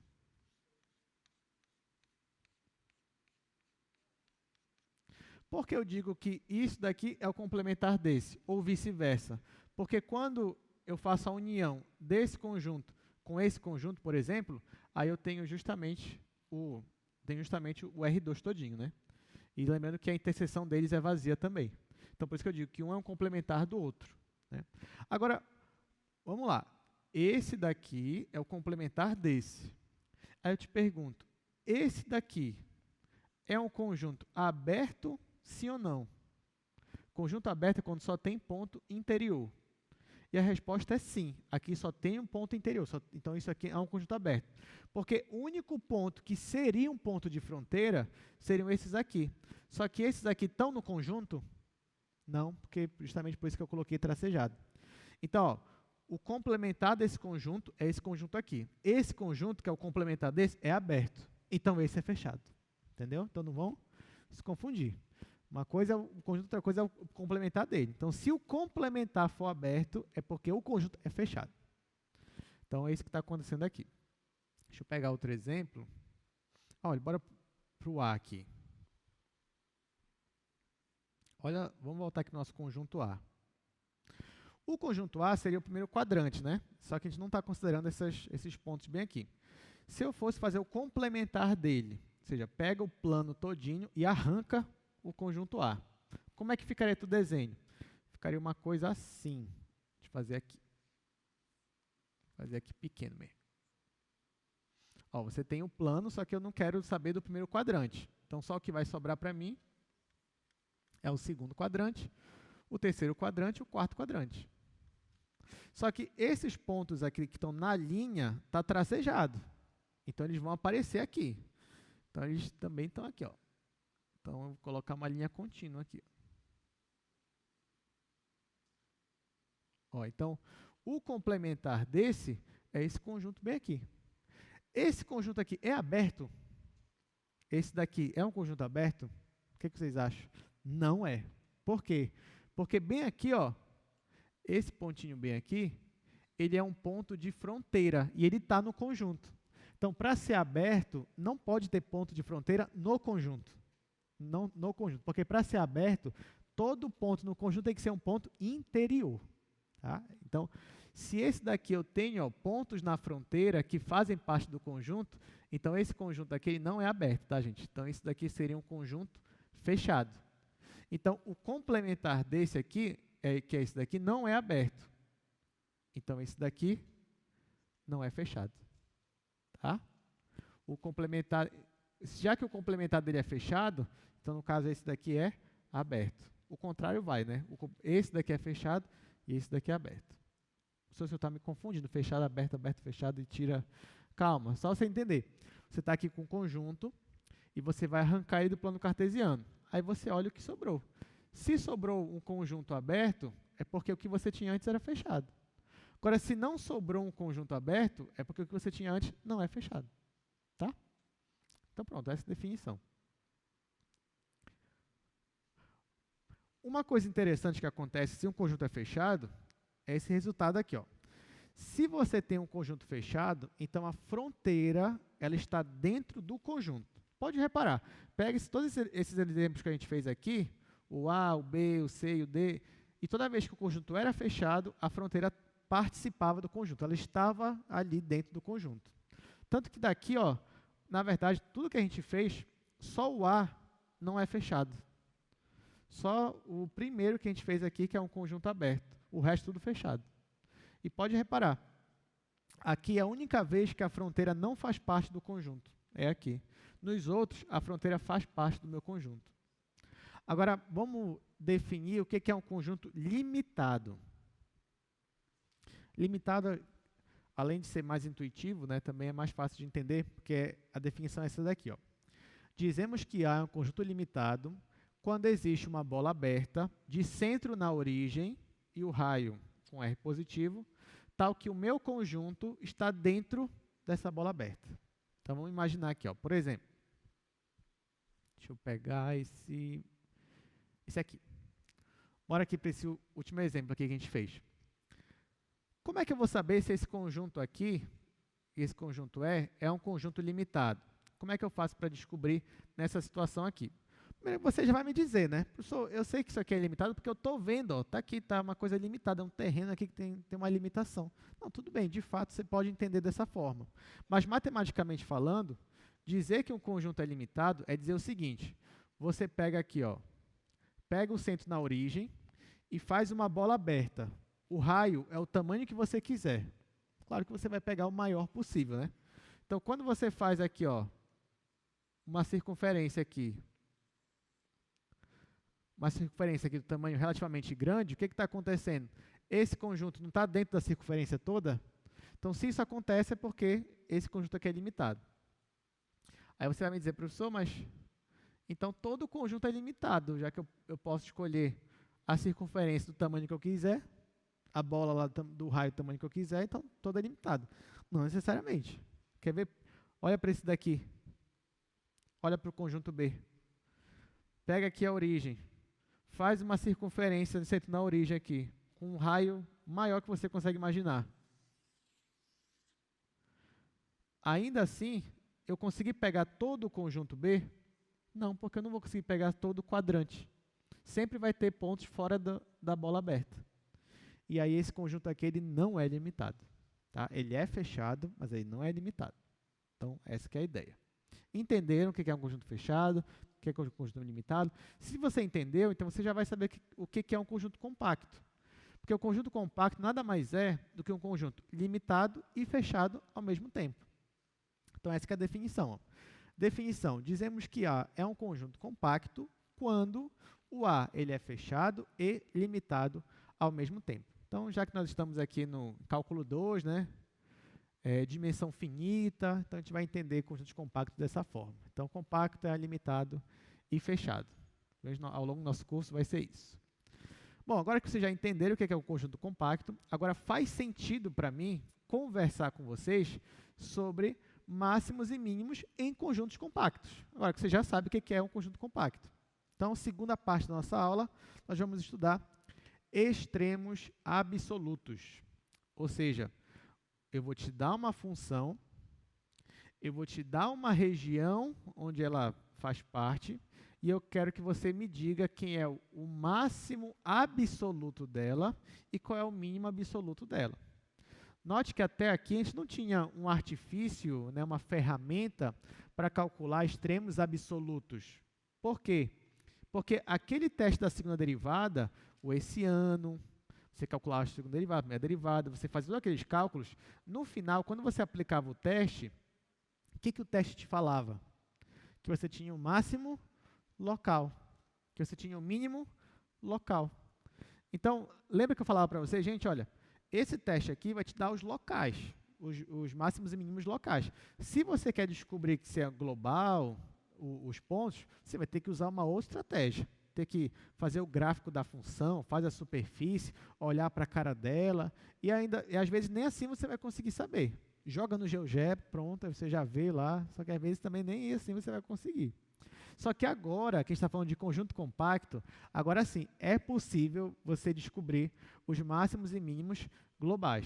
[SPEAKER 1] Por que eu digo que isso daqui é o complementar desse, ou vice-versa? Porque quando eu faço a união desse conjunto com esse conjunto, por exemplo, aí eu tenho justamente o R2 todinho, né? E lembrando que a interseção deles é vazia também. Então, por isso que eu digo que um é um complementar do outro, né? Agora, vamos lá. Esse daqui é o complementar desse. Aí eu te pergunto, esse daqui é um conjunto aberto, sim ou não? Conjunto aberto é quando só tem ponto interior. E a resposta é sim. Aqui só tem um ponto interior. Então, isso aqui é um conjunto aberto. Porque o único ponto que seria um ponto de fronteira seriam esses aqui. Só que esses aqui estão no conjunto? Não, porque justamente por isso que eu coloquei tracejado. Então, ó, o complementar desse conjunto é esse conjunto aqui. Esse conjunto, que é o complementar desse, é aberto. Então, esse é fechado. Entendeu? Então, não vão se confundir. Uma coisa é o conjunto, outra coisa é o complementar dele. Então, se o complementar for aberto, é porque o conjunto é fechado. Então, é isso que está acontecendo aqui. Deixa eu pegar outro exemplo. Olha, bora para o A aqui. Olha, vamos voltar aqui no nosso conjunto A. O conjunto A seria o primeiro quadrante, né? Só que a gente não está considerando esses pontos bem aqui. Se eu fosse fazer o complementar dele, ou seja, pega o plano todinho e arranca o conjunto A. Como é que ficaria o desenho? Ficaria uma coisa assim. Deixa eu fazer aqui. Vou fazer aqui pequeno mesmo. Ó, você tem o plano, só que eu não quero saber do primeiro quadrante. Então, só o que vai sobrar para mim é o segundo quadrante, o terceiro quadrante e o quarto quadrante. Só que esses pontos aqui que estão na linha, está tracejado. Então, eles vão aparecer aqui. Então, eles também estão aqui, ó. Então, eu vou colocar uma linha contínua aqui. Ó, então, o complementar desse é esse conjunto bem aqui. Esse conjunto aqui é aberto? Esse daqui é um conjunto aberto? O que vocês acham? Não é. Por quê? Porque bem aqui, ó, esse pontinho bem aqui, ele é um ponto de fronteira e ele está no conjunto. Então, para ser aberto, não pode ter ponto de fronteira no conjunto. Não no conjunto, porque para ser aberto, todo ponto no conjunto tem que ser um ponto interior. Tá? Então, se esse daqui eu tenho pontos na fronteira que fazem parte do conjunto, então esse conjunto aqui ele não é aberto, tá, gente? Então, isso daqui seria um conjunto fechado. Então, o complementar desse aqui, que é esse daqui, não é aberto. Então, esse daqui não é fechado. Tá? O complementar, já que o complementar dele é fechado, então, no caso, esse daqui é aberto. O contrário vai, né? Esse daqui é fechado e esse daqui é aberto. Se você está me confundindo, fechado, aberto, aberto, fechado, e tira... Calma, só você entender. Você está aqui com um conjunto e você vai arrancar ele do plano cartesiano. Aí você olha o que sobrou. Se sobrou um conjunto aberto, é porque o que você tinha antes era fechado. Agora, se não sobrou um conjunto aberto, é porque o que você tinha antes não é fechado. Tá? Então, pronto, essa é a definição. Uma coisa interessante que acontece se um conjunto é fechado é esse resultado aqui, ó. Se você tem um conjunto fechado, então a fronteira ela está dentro do conjunto. Pode reparar, pega todos esses exemplos que a gente fez aqui, o A, o B, o C e o D, e toda vez que o conjunto era fechado, a fronteira participava do conjunto, ela estava ali dentro do conjunto. Tanto que daqui, ó, na verdade, tudo que a gente fez, só o A não é fechado. Só o primeiro que a gente fez aqui, que é um conjunto aberto. O resto tudo fechado. E pode reparar, aqui é a única vez que a fronteira não faz parte do conjunto. É aqui. Nos outros, a fronteira faz parte do meu conjunto. Agora, vamos definir o que é um conjunto limitado. Limitado, além de ser mais intuitivo, né, também é mais fácil de entender, porque a definição é essa daqui. Ó. Dizemos que A é um conjunto limitado quando existe uma bola aberta de centro na origem e o raio com R positivo, tal que o meu conjunto está dentro dessa bola aberta. Então, vamos imaginar aqui, ó, por exemplo, deixa eu pegar esse aqui. Bora aqui para esse último exemplo aqui que a gente fez. Como é que eu vou saber se esse conjunto aqui, esse conjunto é um conjunto limitado? Como é que eu faço para descobrir nessa situação aqui? Primeiro, você já vai me dizer, né? Professor, eu sei que isso aqui é limitado porque eu estou vendo, ó, tá aqui, tá uma coisa limitada, é um terreno aqui que tem uma limitação. Não, tudo bem, de fato você pode entender dessa forma. Mas matematicamente falando, dizer que um conjunto é limitado é dizer o seguinte, você pega aqui, ó, pega o centro na origem e faz uma bola aberta. O raio é o tamanho que você quiser. Claro que você vai pegar o maior possível, né? Então, quando você faz aqui, ó, uma circunferência aqui do tamanho relativamente grande, o que está acontecendo? Esse conjunto não está dentro da circunferência toda? Então, se isso acontece, é porque esse conjunto aqui é limitado. Aí você vai me dizer, professor, mas então todo o conjunto é limitado, já que eu posso escolher a circunferência do tamanho que eu quiser, a bola lá do raio do tamanho que eu quiser, então todo é limitado. Não necessariamente. Quer ver? Olha para esse daqui. Olha para o conjunto B. Pega aqui a origem. Faz uma circunferência do centro na origem aqui, com um raio maior que você consegue imaginar. Ainda assim, eu consegui pegar todo o conjunto B? Não, porque eu não vou conseguir pegar todo o quadrante. Sempre vai ter pontos fora da bola aberta. E aí esse conjunto aqui ele não é limitado. Tá? Ele é fechado, mas ele não é limitado. Então, essa que é a ideia. Entenderam o que é um conjunto fechado, o que é um conjunto limitado? Se você entendeu, então você já vai saber o que é um conjunto compacto. Porque o conjunto compacto nada mais é do que um conjunto limitado e fechado ao mesmo tempo. Então, essa que é a definição. Ó. Definição, dizemos que A é um conjunto compacto quando o A ele é fechado e limitado ao mesmo tempo. Então, já que nós estamos aqui no cálculo 2, né? Dimensão finita, então a gente vai entender conjuntos compactos dessa forma. Então, compacto é limitado e fechado. Ao longo do nosso curso vai ser isso. Bom, agora que vocês já entenderam o que é um conjunto compacto, agora faz sentido para mim conversar com vocês sobre máximos e mínimos em conjuntos compactos. Agora que você já sabe o que é um conjunto compacto. Então, segunda parte da nossa aula, nós vamos estudar extremos absolutos. Ou seja, eu vou te dar uma função, eu vou te dar uma região onde ela faz parte, e eu quero que você me diga quem é o máximo absoluto dela e qual é o mínimo absoluto dela. Note que até aqui a gente não tinha um artifício, né, uma ferramenta para calcular extremos absolutos. Por quê? Porque aquele teste da segunda derivada, o hessiano, você calculava a segunda derivada, a primeira derivada, você fazia todos aqueles cálculos, no final, quando você aplicava o teste, o que o teste te falava? Que você tinha o máximo local, que você tinha o mínimo local. Então, lembra que eu falava para você, gente, olha, esse teste aqui vai te dar os locais, os máximos e mínimos locais. Se você quer descobrir que se é global, os pontos, você vai ter que usar uma outra estratégia. Ter que fazer o gráfico da função, faz a superfície, olhar para a cara dela, e às vezes nem assim você vai conseguir saber. Joga no GeoGebra, pronto, você já vê lá, só que às vezes também nem assim você vai conseguir. Só que agora, que a gente está falando de conjunto compacto, agora sim, é possível você descobrir os máximos e mínimos globais.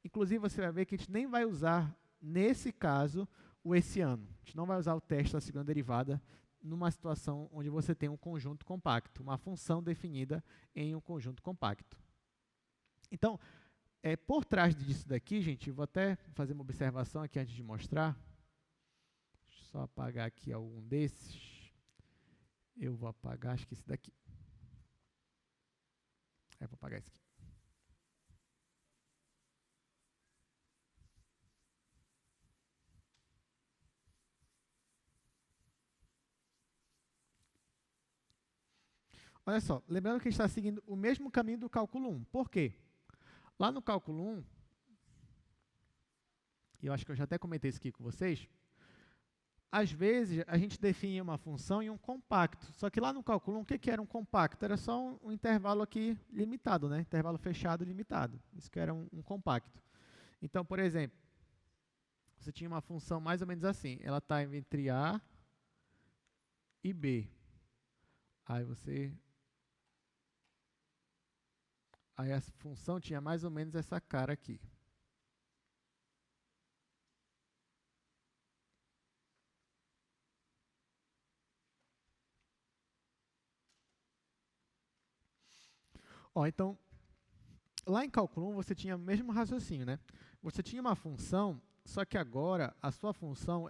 [SPEAKER 1] Inclusive, você vai ver que a gente nem vai usar, nesse caso, o hessiano. A gente não vai usar o teste da segunda derivada numa situação onde você tem um conjunto compacto, uma função definida em um conjunto compacto. Então, por trás disso daqui, gente, eu vou até fazer uma observação aqui antes de mostrar. Deixa eu só apagar aqui algum desses. Eu vou apagar, acho que esse daqui. Vou apagar esse aqui. Olha só, lembrando que a gente está seguindo o mesmo caminho do cálculo 1. Por quê? Lá no cálculo 1, e eu acho que eu já até comentei isso aqui com vocês, às vezes a gente define uma função em um compacto. Só que lá no cálculo 1, o que era um compacto? Era só um intervalo aqui limitado, né? Intervalo fechado limitado. Isso que era um compacto. Então, por exemplo, você tinha uma função mais ou menos assim. Ela está entre A e B. Aí a função tinha mais ou menos essa cara aqui. Então, lá em cálculo 1 você tinha o mesmo raciocínio, né? Você tinha uma função, só que agora a sua função,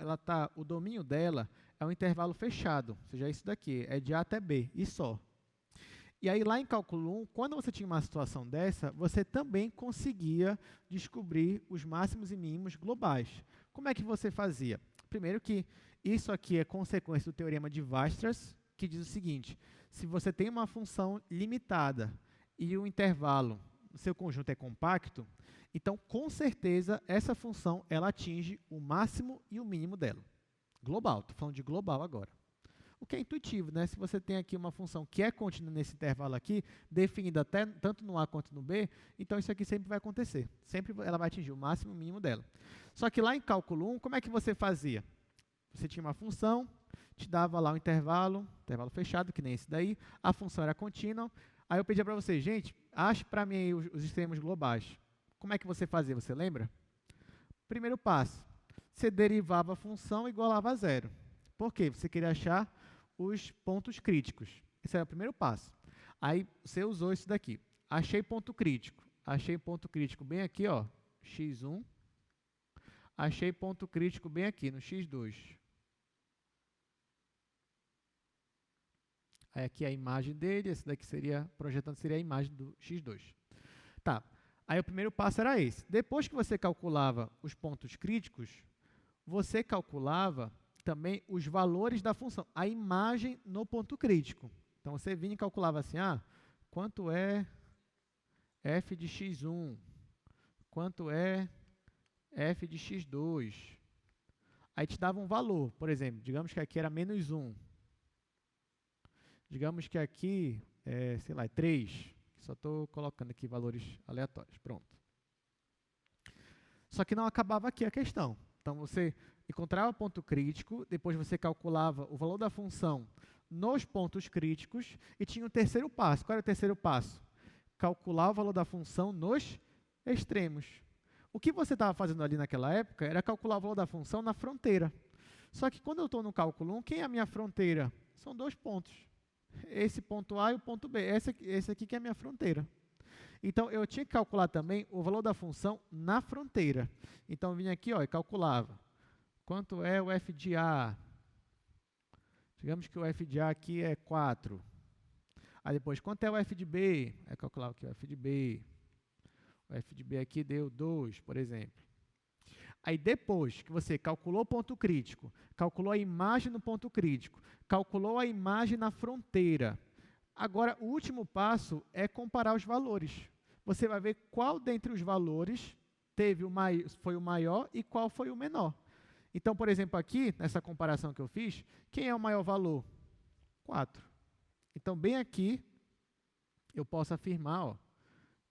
[SPEAKER 1] o domínio dela é um intervalo fechado, ou seja, isso daqui, é de A até B, e só. E aí, lá em cálculo 1, quando você tinha uma situação dessa, você também conseguia descobrir os máximos e mínimos globais. Como é que você fazia? Primeiro que isso aqui é consequência do teorema de Weierstrass, que diz o seguinte: se você tem uma função limitada e o intervalo do seu conjunto é compacto, então, com certeza, essa função ela atinge o máximo e o mínimo dela. Global, estou falando de global agora. O que é intuitivo, né? Se você tem aqui uma função que é contínua nesse intervalo aqui, definida até tanto no A quanto no B, então isso aqui sempre vai acontecer. Sempre ela vai atingir o máximo e o mínimo dela. Só que lá em cálculo 1, como é que você fazia? Você tinha uma função, te dava lá um intervalo fechado, que nem esse daí, a função era contínua, aí eu pedia para vocês, gente, ache para mim aí os extremos globais. Como é que você fazia, você lembra? Primeiro passo, você derivava a função e igualava a zero. Por quê? Você queria achar os pontos críticos. Esse era o primeiro passo. Aí você usou isso daqui. Achei ponto crítico. Achei ponto crítico bem aqui, ó, x1. Achei ponto crítico bem aqui, no x2. Aí aqui a imagem dele, esse daqui projetando seria a imagem do x2. Tá. Aí o primeiro passo era esse. Depois que você calculava os pontos críticos, você calculava também os valores da função, a imagem no ponto crítico. Então, você vinha e calculava assim, quanto é f de x1? Quanto é f de x2? Aí te dava um valor, por exemplo, digamos que aqui era menos 1. Digamos que aqui é, sei lá, 3. Só estou colocando aqui valores aleatórios, pronto. Só que não acabava aqui a questão. Então, você encontrava o ponto crítico, depois você calculava o valor da função nos pontos críticos e tinha o terceiro passo. Qual era o terceiro passo? Calcular o valor da função nos extremos. O que você estava fazendo ali naquela época era calcular o valor da função na fronteira. Só que quando eu estou no cálculo 1, quem é a minha fronteira? são dois pontos. Esse ponto A e o ponto B. Esse aqui que é a minha fronteira. Então, eu tinha que calcular também o valor da função na fronteira. Então, eu vinha aqui ó, e calculava. Quanto é o f de A? Digamos que o f de A aqui é 4. Aí depois, quanto é o f de B? Aí calculava aqui o f de B. O f de B aqui deu 2, por exemplo. Aí depois que você calculou o ponto crítico, calculou a imagem no ponto crítico, calculou a imagem na fronteira, agora o último passo é comparar os valores. Você vai ver qual dentre os valores foi o maior e qual foi o menor. Então, por exemplo, aqui, nessa comparação que eu fiz, quem é o maior valor? 4. Então, bem aqui, eu posso afirmar, ó,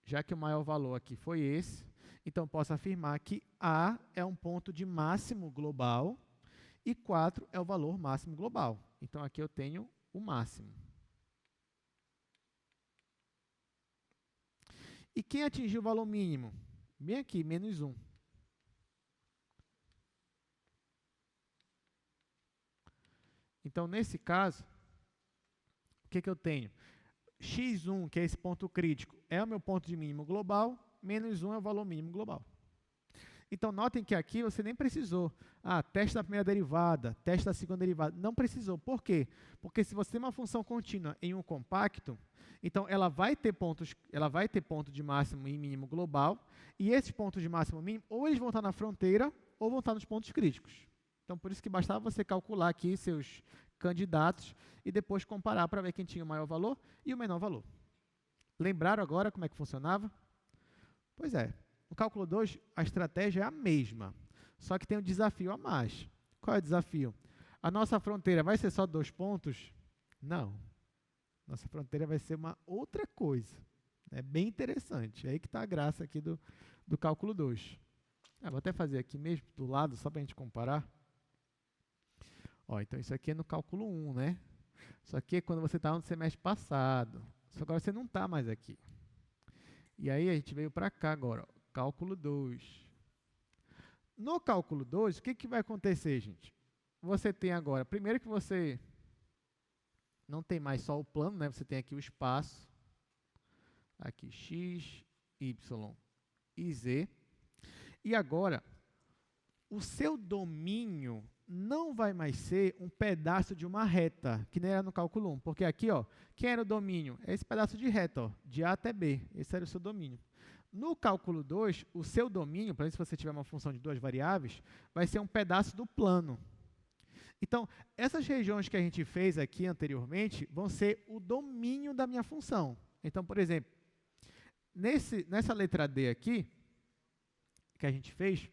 [SPEAKER 1] já que o maior valor aqui foi esse, então eu posso afirmar que A é um ponto de máximo global e 4 é o valor máximo global. Então, aqui eu tenho o máximo. E quem atingiu o valor mínimo? Bem aqui, menos 1. Então, nesse caso, o que eu tenho? x1, que é esse ponto crítico, é o meu ponto de mínimo global, menos 1 é o valor mínimo global. Então, notem que aqui você nem precisou. Teste da primeira derivada, teste da segunda derivada. Não precisou. Por quê? Porque se você tem uma função contínua em um compacto, então ela vai ter ponto de máximo e mínimo global, e esses pontos de máximo e mínimo, ou eles vão estar na fronteira, ou vão estar nos pontos críticos. Então, por isso que bastava você calcular aqui seus candidatos e depois comparar para ver quem tinha o maior valor e o menor valor. Lembraram agora como é que funcionava? Pois é, no cálculo 2, a estratégia é a mesma, só que tem um desafio a mais. Qual é o desafio? A nossa fronteira vai ser só 2 pontos? Não. Nossa fronteira vai ser uma outra coisa. É bem interessante. É aí que está a graça aqui do cálculo 2. Vou até fazer aqui mesmo, do lado, só para a gente comparar. Então, isso aqui é no cálculo 1, né? Isso aqui é quando você estava no semestre passado. Só agora você não está mais aqui. E aí, a gente veio para cá agora, ó, cálculo 2. No cálculo 2, o que vai acontecer, gente? Você tem agora, primeiro que você não tem mais só o plano, né? Você tem aqui o espaço. Aqui, x, y e z. E agora, o seu domínio não vai mais ser um pedaço de uma reta, que nem era no cálculo 1. Porque aqui, ó, quem era o domínio? É esse pedaço de reta, ó, de A até B. Esse era o seu domínio. No cálculo 2, o seu domínio, por exemplo, se você tiver uma função de 2 variáveis, vai ser um pedaço do plano. Então, essas regiões que a gente fez aqui anteriormente vão ser o domínio da minha função. Então, por exemplo, nessa letra D aqui, que a gente fez,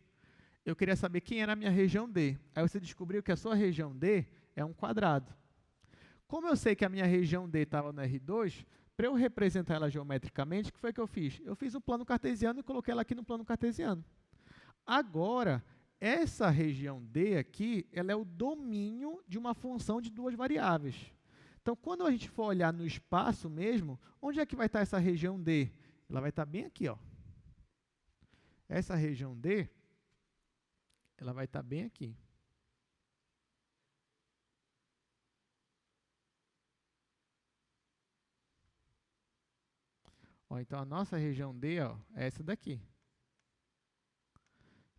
[SPEAKER 1] eu queria saber quem era a minha região D. Aí você descobriu que a sua região D é um quadrado. Como eu sei que a minha região D estava no R2, para eu representar ela geometricamente, o que foi que eu fiz? Eu fiz um plano cartesiano e coloquei ela aqui no plano cartesiano. Agora, essa região D aqui, ela é o domínio de uma função de 2 variáveis. Então, quando a gente for olhar no espaço mesmo, onde é que vai estar essa região D? Ela vai estar bem aqui, ó. Essa região D, ela vai estar bem aqui. Então, a nossa região D, ó, é essa daqui.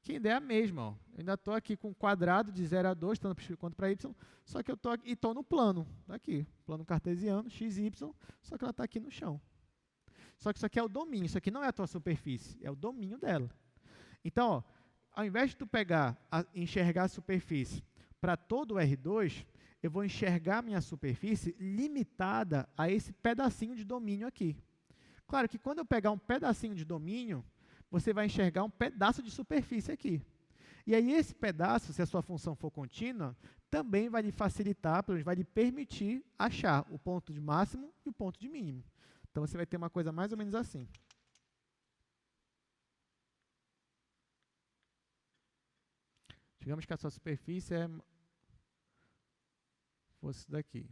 [SPEAKER 1] Que ainda é a mesma. Ó. Eu ainda estou aqui com um quadrado de 0 a 2, tanto para x quanto para y, só que eu estou no plano, daqui, plano cartesiano, x, y, só que ela está aqui no chão. Só que isso aqui é o domínio, isso aqui não é a tua superfície, é o domínio dela. Então, ó, ao invés de tu enxergar a superfície para todo o R2, eu vou enxergar a minha superfície limitada a esse pedacinho de domínio aqui. Claro que quando eu pegar um pedacinho de domínio, você vai enxergar um pedaço de superfície aqui. E aí esse pedaço, se a sua função for contínua, também vai lhe facilitar, vai lhe permitir achar o ponto de máximo e o ponto de mínimo. Então, você vai ter uma coisa mais ou menos assim. Digamos que a sua superfície fosse isso daqui.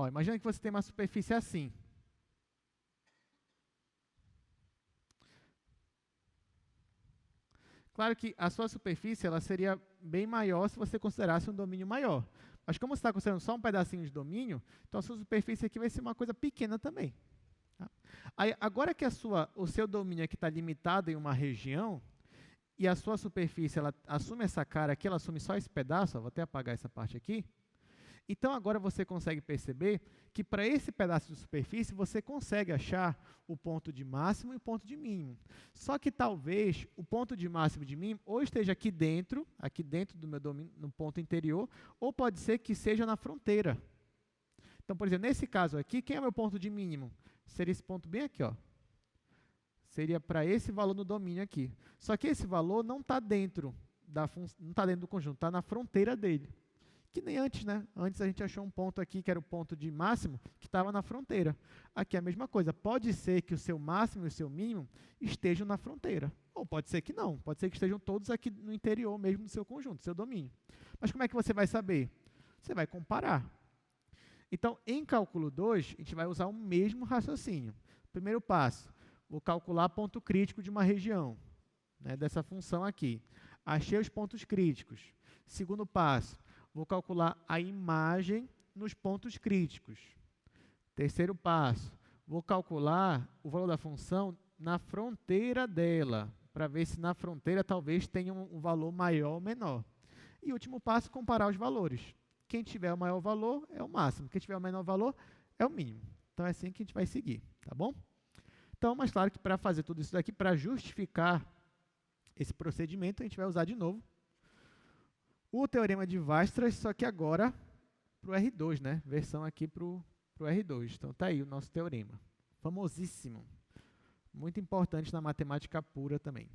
[SPEAKER 1] Imagina que você tem uma superfície assim. Claro que a sua superfície ela seria bem maior se você considerasse um domínio maior. Mas como você está considerando só um pedacinho de domínio, então a sua superfície aqui vai ser uma coisa pequena também. Tá? Aí, agora que o seu domínio aqui está limitado em uma região, e a sua superfície ela assume essa cara aqui, ela assume só esse pedaço, ó, vou até apagar essa parte aqui. Então, agora você consegue perceber que para esse pedaço de superfície, você consegue achar o ponto de máximo e o ponto de mínimo. Só que talvez o ponto de máximo e de mínimo ou esteja aqui dentro do meu domínio, no ponto interior, ou pode ser que seja na fronteira. Então, por exemplo, nesse caso aqui, quem é o meu ponto de mínimo? Seria esse ponto bem aqui, ó. Seria para esse valor no domínio aqui. Só que esse valor não está dentro do conjunto, está na fronteira dele. Que nem antes, né? Antes a gente achou um ponto aqui, que era o ponto de máximo, que estava na fronteira. Aqui é a mesma coisa. Pode ser que o seu máximo e o seu mínimo estejam na fronteira. Ou pode ser que não. Pode ser que estejam todos aqui no interior mesmo do seu conjunto, do seu domínio. Mas como é que você vai saber? Você vai comparar. Então, em cálculo 2, a gente vai usar o mesmo raciocínio. Primeiro passo, vou calcular ponto crítico de uma região, né, dessa função aqui. Achei os pontos críticos. Segundo passo, vou calcular a imagem nos pontos críticos. Terceiro passo, vou calcular o valor da função na fronteira dela, para ver se na fronteira talvez tenha um valor maior ou menor. E último passo, comparar os valores. Quem tiver o maior valor é o máximo, quem tiver o menor valor é o mínimo. Então é assim que a gente vai seguir, tá bom? Então, mas claro que para fazer tudo isso daqui, para justificar esse procedimento, a gente vai usar de novo o teorema de Weierstrass, só que agora para o R2, né? Versão aqui para o R2. Então, está aí o nosso teorema. Famosíssimo. Muito importante na matemática pura também.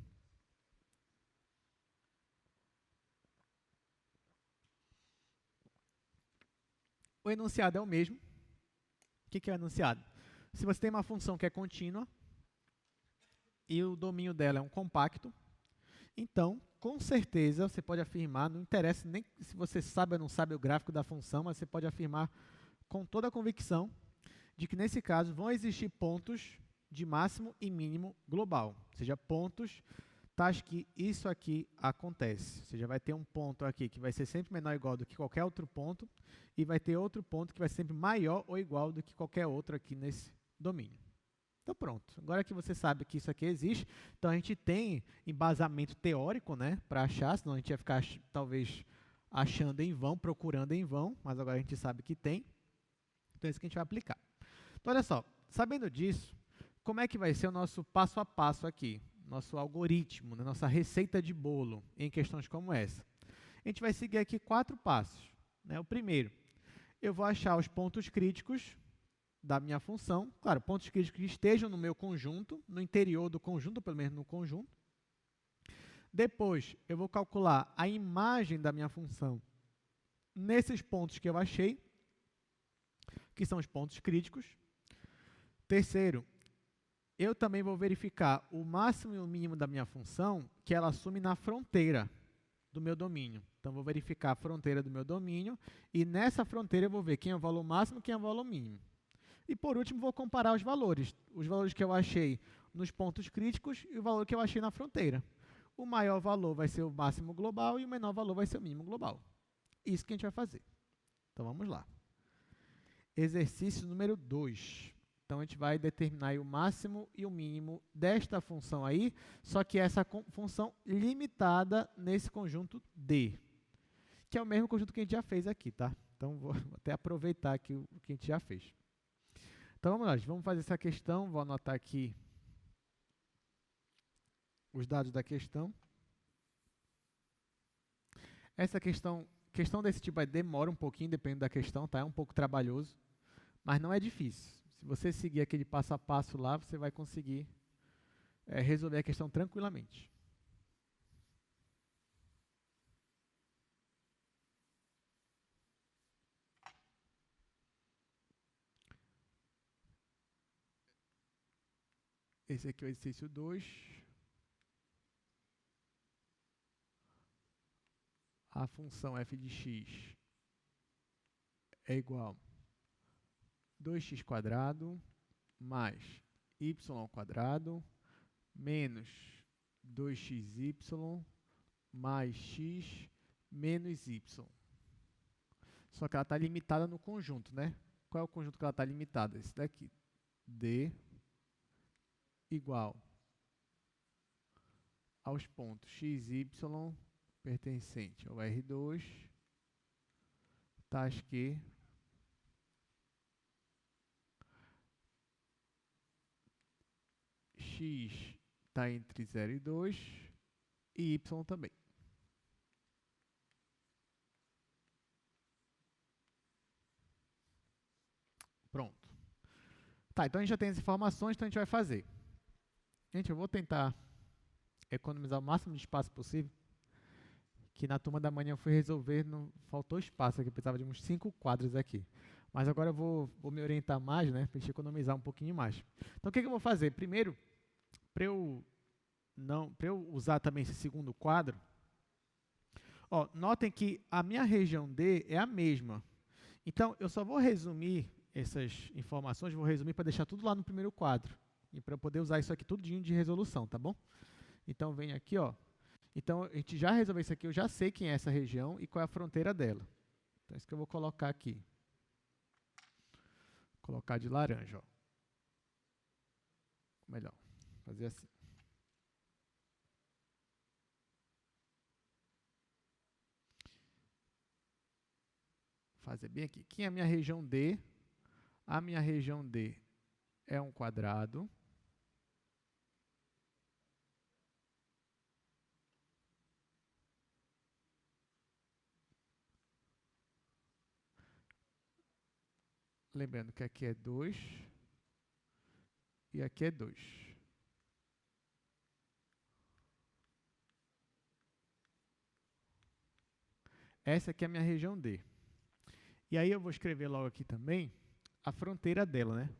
[SPEAKER 1] O enunciado é o mesmo. O que é o enunciado? Se você tem uma função que é contínua e o domínio dela é um compacto, então, com certeza, você pode afirmar, não interessa nem se você sabe ou não sabe o gráfico da função, mas você pode afirmar com toda a convicção de que, nesse caso, vão existir pontos de máximo e mínimo global. Ou seja, pontos tais que isso aqui acontece. Ou seja, vai ter um ponto aqui que vai ser sempre menor ou igual do que qualquer outro ponto, e vai ter outro ponto que vai ser sempre maior ou igual do que qualquer outro aqui nesse domínio. Então, pronto. Agora que você sabe que isso aqui existe, então a gente tem embasamento teórico, né, para achar, senão a gente ia ficar, talvez, achando em vão, procurando em vão, mas agora a gente sabe que tem. Então, é isso que a gente vai aplicar. Então, olha só, sabendo disso, como é que vai ser o nosso passo a passo aqui? Nosso algoritmo, né, nossa receita de bolo em questões como essa? A gente vai seguir aqui 4 passos. Né? O primeiro, eu vou achar os pontos críticos da minha função, claro, pontos críticos que estejam no meu conjunto, no interior do conjunto, pelo menos no conjunto. Depois, eu vou calcular a imagem da minha função nesses pontos que eu achei, que são os pontos críticos. Terceiro, eu também vou verificar o máximo e o mínimo da minha função, que ela assume na fronteira do meu domínio. Então, vou verificar a fronteira do meu domínio, e nessa fronteira eu vou ver quem é o valor máximo e quem é o valor mínimo. E, por último, vou comparar os valores que eu achei nos pontos críticos e o valor que eu achei na fronteira. O maior valor vai ser o máximo global e o menor valor vai ser o mínimo global. Isso que a gente vai fazer. Então, vamos lá. Exercício número 2. Então, a gente vai determinar aí o máximo e o mínimo desta função aí, só que essa função limitada nesse conjunto D, que é o mesmo conjunto que a gente já fez aqui, tá? Então, vou até aproveitar aqui o que a gente já fez. Então, vamos lá, vamos fazer essa questão, vou anotar aqui os dados da questão. Essa questão desse tipo aí demora um pouquinho, dependendo da questão, tá? É um pouco trabalhoso, mas não é difícil. Se você seguir aquele passo a passo lá, você vai conseguir resolver a questão tranquilamente. Esse aqui é o exercício 2. A função f de x é igual a 2x² mais y² menos 2xy mais x menos y. Só que ela está limitada no conjunto, né? Qual é o conjunto que ela está limitada? Esse daqui. D igual aos pontos x, y pertencente ao R2, tais que x está entre 0 e 2 e y também. Pronto. Tá, então a gente já tem as informações, então a gente vai fazer. Gente, eu vou tentar economizar o máximo de espaço possível, que na turma da manhã eu fui resolver, não faltou espaço aqui, eu precisava de uns 5 quadros aqui. Mas agora eu vou me orientar mais, né, para a gente economizar um pouquinho mais. Então o que eu vou fazer? Primeiro, para eu usar também esse segundo quadro, ó, notem que a minha região D é a mesma. Então, eu só vou resumir essas informações, vou resumir para deixar tudo lá no primeiro quadro. E para eu poder usar isso aqui tudinho de resolução, tá bom? Então, vem aqui, ó. Então, a gente já resolveu isso aqui, eu já sei quem é essa região e qual é a fronteira dela. Então, é isso que eu vou colocar aqui. Vou colocar de laranja, ó. Melhor, fazer assim. Fazer bem aqui. Quem é a minha região D? A minha região D é um quadrado. Lembrando que aqui é 2 e aqui é 2. Essa aqui é a minha região D. E aí eu vou escrever logo aqui também a fronteira dela, né?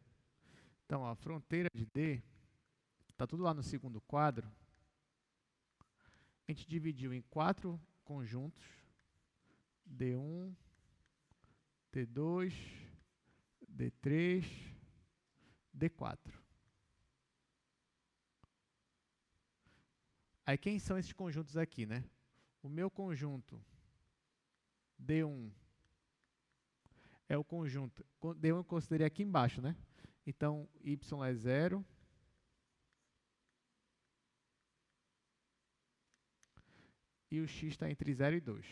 [SPEAKER 1] Então, ó, a fronteira de D, está tudo lá no segundo quadro. A gente dividiu em 4 conjuntos, D1, D2, D3, D4. Aí quem são esses conjuntos aqui, né? O meu conjunto D1 é o conjunto, D1 eu considerei aqui embaixo, né? Então, y é 0. E o x está entre 0 e 2.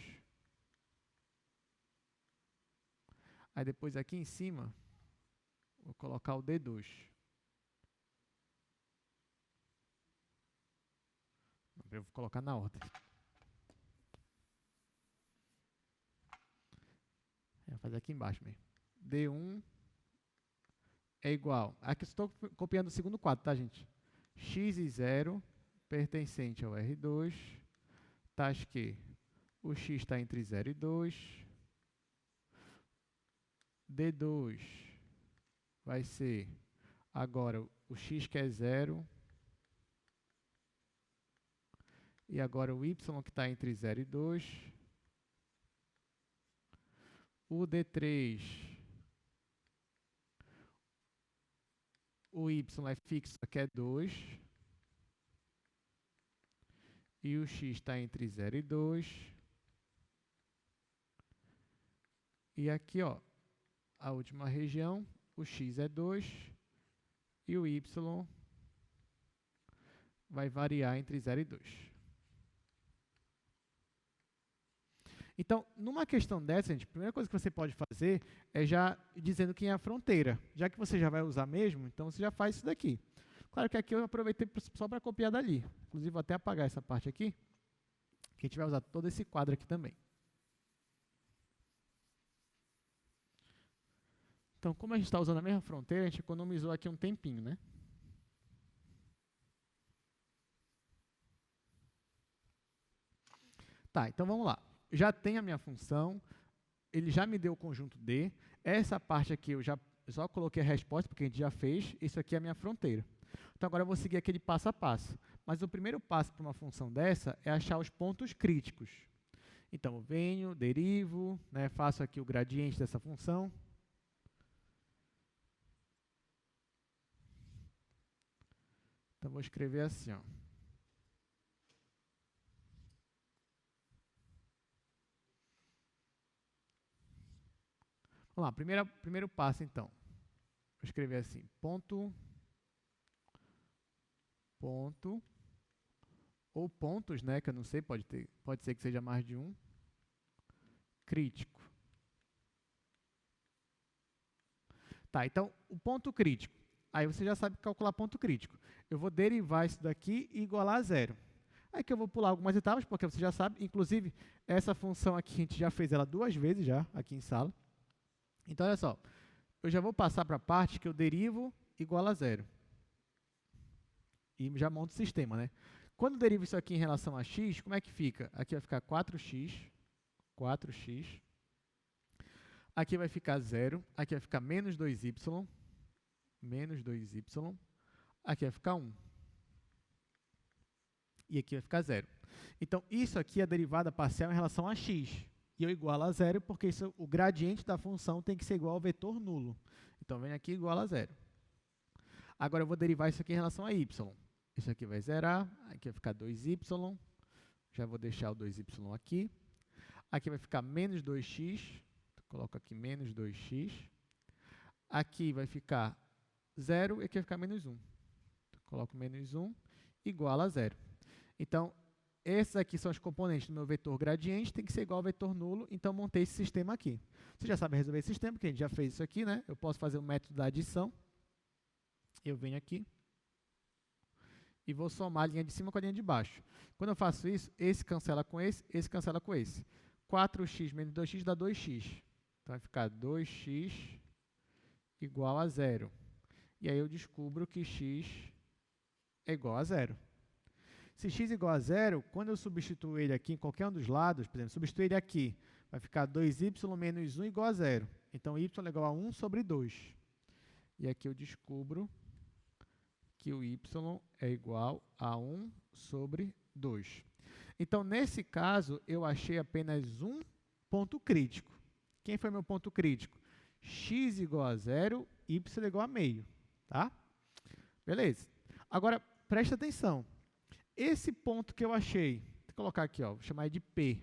[SPEAKER 1] Aí depois aqui em cima, vou colocar o D2. Eu vou colocar na ordem. Vou fazer aqui embaixo mesmo. D1 é igual. Aqui estou copiando o segundo quadro, tá, gente? X e 0 pertencente ao R2. Tais que o x está entre 0 e 2. D2 vai ser agora o x que é 0. E agora o y que está entre 0 e 2. O D3, o y é fixo, que é 2. E o x está entre 0 e 2. E aqui, ó, a última região, o x é 2 e o y vai variar entre 0 e 2. Então, numa questão dessa, gente, a primeira coisa que você pode fazer é já dizendo quem é a fronteira. Já que você já vai usar mesmo, então você já faz isso daqui. Claro que aqui eu aproveitei só para copiar dali. Inclusive, vou até apagar essa parte aqui, que a gente vai usar todo esse quadro aqui também. Então, como a gente está usando a mesma fronteira, a gente economizou aqui um tempinho, né? Tá, então vamos lá. Já tem a minha função, ele já me deu o conjunto D. Essa parte aqui eu já só coloquei a resposta, porque a gente já fez. Isso aqui é a minha fronteira. Então, agora eu vou seguir aquele passo a passo. Mas o primeiro passo para uma função dessa é achar os pontos críticos. Então, eu venho, derivo, né, faço aqui o gradiente dessa função. Então, vou escrever assim, ó. Vamos lá, primeiro passo, então. Vou escrever assim, ponto, ou pontos, né, que eu não sei, pode ser que seja mais de um, crítico. Tá, então, o ponto crítico. Aí você já sabe calcular ponto crítico. Eu vou derivar isso daqui e igualar a zero. Aí que eu vou pular algumas etapas, porque você já sabe, inclusive, essa função aqui, a gente já fez ela 2 vezes já, aqui em sala. Então, olha só, eu já vou passar para a parte que eu derivo igual a zero. E já monto o sistema, né? Quando eu derivo isso aqui em relação a x, como é que fica? Aqui vai ficar 4x. Aqui vai ficar 0. Aqui vai ficar menos 2y. Aqui vai ficar 1. E aqui vai ficar 0. Então, isso aqui é a derivada parcial em relação a x. E eu igualo a 0 porque o gradiente da função tem que ser igual ao vetor nulo. Então, vem aqui igual a 0. Agora, eu vou derivar isso aqui em relação a y. Isso aqui vai zerar. Aqui vai ficar 2y. Já vou deixar o 2y aqui. Aqui vai ficar menos 2x. Coloco aqui menos 2x. Aqui vai ficar 0 e aqui vai ficar menos 1. Coloco menos 1 igual a 0. Então, esses aqui são os componentes do meu vetor gradiente, tem que ser igual ao vetor nulo, então montei esse sistema aqui. Você já sabe resolver esse sistema, porque a gente já fez isso aqui, né? Eu posso fazer o método da adição. Eu venho aqui e vou somar a linha de cima com a linha de baixo. Quando eu faço isso, esse cancela com esse cancela com esse. 4x menos 2x dá 2x. Então, vai ficar 2x igual a 0. E aí eu descubro que x é igual a 0. Se x é igual a 0, quando eu substituo ele aqui em qualquer um dos lados, por exemplo, substituo ele aqui, vai ficar 2y menos 1 igual a 0. Então, y é igual a 1 sobre 2. E aqui eu descubro que o y é igual a 1 sobre 2. Então, nesse caso, eu achei apenas um ponto crítico. Quem foi meu ponto crítico? X igual a 0, y igual a meio. Tá? Beleza. Agora, presta atenção. Esse ponto que eu achei, vou colocar aqui, ó, vou chamar de P.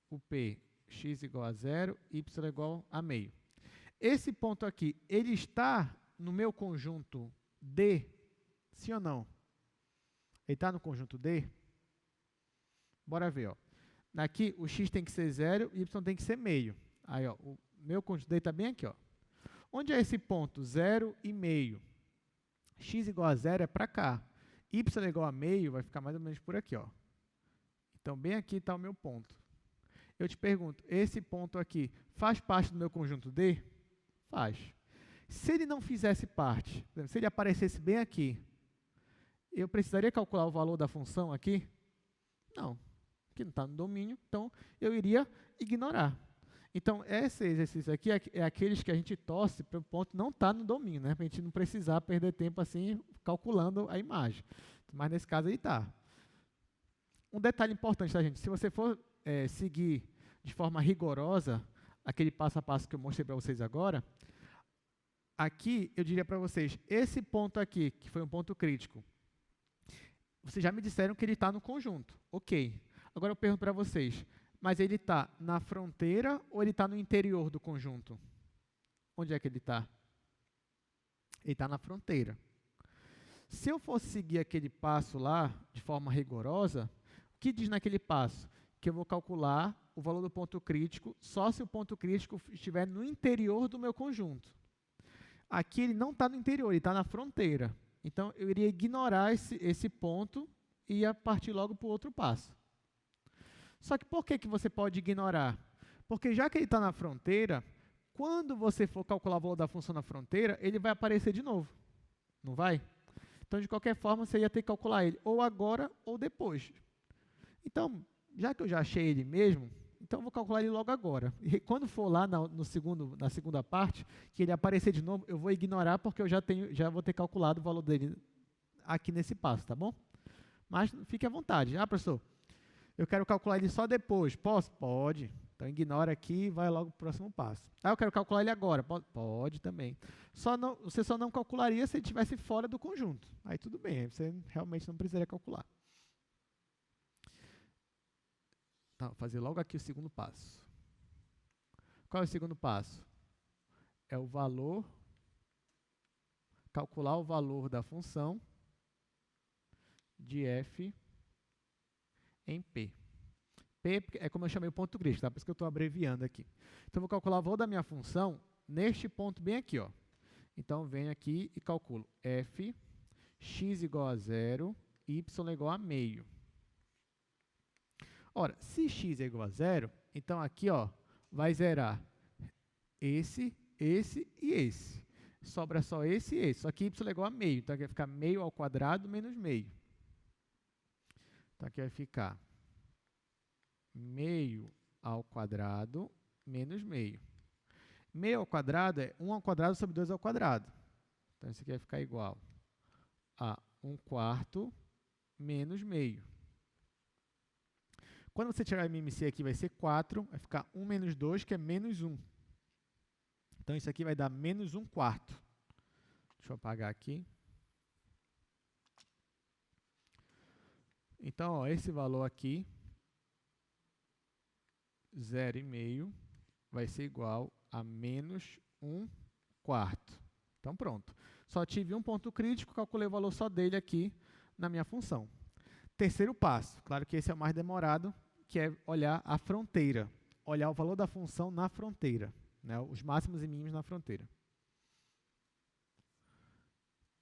[SPEAKER 1] O P, x igual a 0, y igual a meio. Esse ponto aqui, ele está no meu conjunto D? Sim ou não? Ele está no conjunto D? Bora ver, ó. Aqui, o x tem que ser 0 e y tem que ser meio. Aí, ó, o meu conjunto D está bem aqui, ó. Onde é esse ponto? 0 e meio. X igual a 0 é para cá. Y igual a meio vai ficar mais ou menos por aqui, ó. Então, bem aqui está o meu ponto. Eu te pergunto, esse ponto aqui faz parte do meu conjunto D? Faz. Se ele não fizesse parte, se ele aparecesse bem aqui, eu precisaria calcular o valor da função aqui? Não, porque não está no domínio, então eu iria ignorar. Então, esse exercício aqui é aqueles que a gente torce para o ponto não estar no domínio, né? Para a gente não precisar perder tempo assim calculando a imagem. Mas nesse caso aí está. Um detalhe importante, tá, gente? Se você for seguir de forma rigorosa aquele passo a passo que eu mostrei para vocês agora, aqui eu diria para vocês, esse ponto aqui, que foi um ponto crítico, vocês já me disseram que ele está no conjunto. Ok. Agora eu pergunto para vocês, mas ele está na fronteira ou ele está no interior do conjunto? Onde é que ele está? Ele está na fronteira. Se eu fosse seguir aquele passo lá, de forma rigorosa, o que diz naquele passo? Que eu vou calcular o valor do ponto crítico só se o ponto crítico estiver no interior do meu conjunto. Aqui ele não está no interior, ele está na fronteira. Então, eu iria ignorar esse ponto e ia partir logo para o outro passo. Só que por que você pode ignorar? Porque já que ele está na fronteira, quando você for calcular o valor da função na fronteira, ele vai aparecer de novo. Não vai? Então, de qualquer forma, você ia ter que calcular ele ou agora ou depois. Então, já que eu já achei ele mesmo, então eu vou calcular ele logo agora. E quando for lá na segunda parte, que ele aparecer de novo, eu vou ignorar porque eu já vou ter calculado o valor dele aqui nesse passo, tá bom? Mas fique à vontade. Ah, professor, eu quero calcular ele só depois. Posso? Pode. Então, ignora aqui e vai logo para o próximo passo. Ah, eu quero calcular ele agora. Pode também. Você só não calcularia se ele estivesse fora do conjunto. Aí tudo bem, aí você realmente não precisaria calcular. Então, vou fazer logo aqui o segundo passo. Qual é o segundo passo? É o valor, calcular o valor da função de f em P. P é como eu chamei o ponto crítico, tá? Por isso que eu estou abreviando aqui. Então, eu vou calcular o valor da minha função neste ponto bem aqui, ó. Então, eu venho aqui e calculo f, x igual a 0, y igual a meio. Ora, se x é igual a 0, então aqui, ó, vai zerar esse e esse. Sobra só esse e esse. Só que y é igual a meio. Então, aqui vai ficar meio ao quadrado menos meio. Então, aqui vai ficar meio ao quadrado menos meio. Meio ao quadrado é 1 ao quadrado sobre 2 ao quadrado. Então, isso aqui vai ficar igual a 1/4 menos meio. Quando você tirar o MMC aqui, vai ser 4, vai ficar 1 menos 2, que é menos 1. Então, isso aqui vai dar menos 1/4. Deixa eu apagar aqui. Então, ó, esse valor aqui, 0,5, vai ser igual a menos 1/4. Então, pronto. Só tive um ponto crítico, calculei o valor só dele aqui na minha função. Terceiro passo, claro que esse é o mais demorado, que é olhar a fronteira. Olhar o valor da função na fronteira, né? Os máximos e mínimos na fronteira.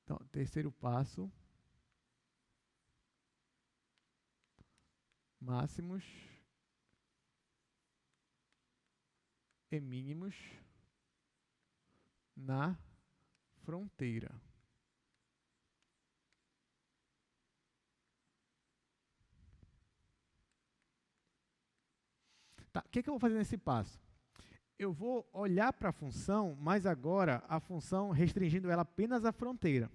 [SPEAKER 1] Então, terceiro passo, máximos e mínimos na fronteira. Tá, o que eu vou fazer nesse passo? Eu vou olhar para a função, mas agora a função restringindo ela apenas à fronteira.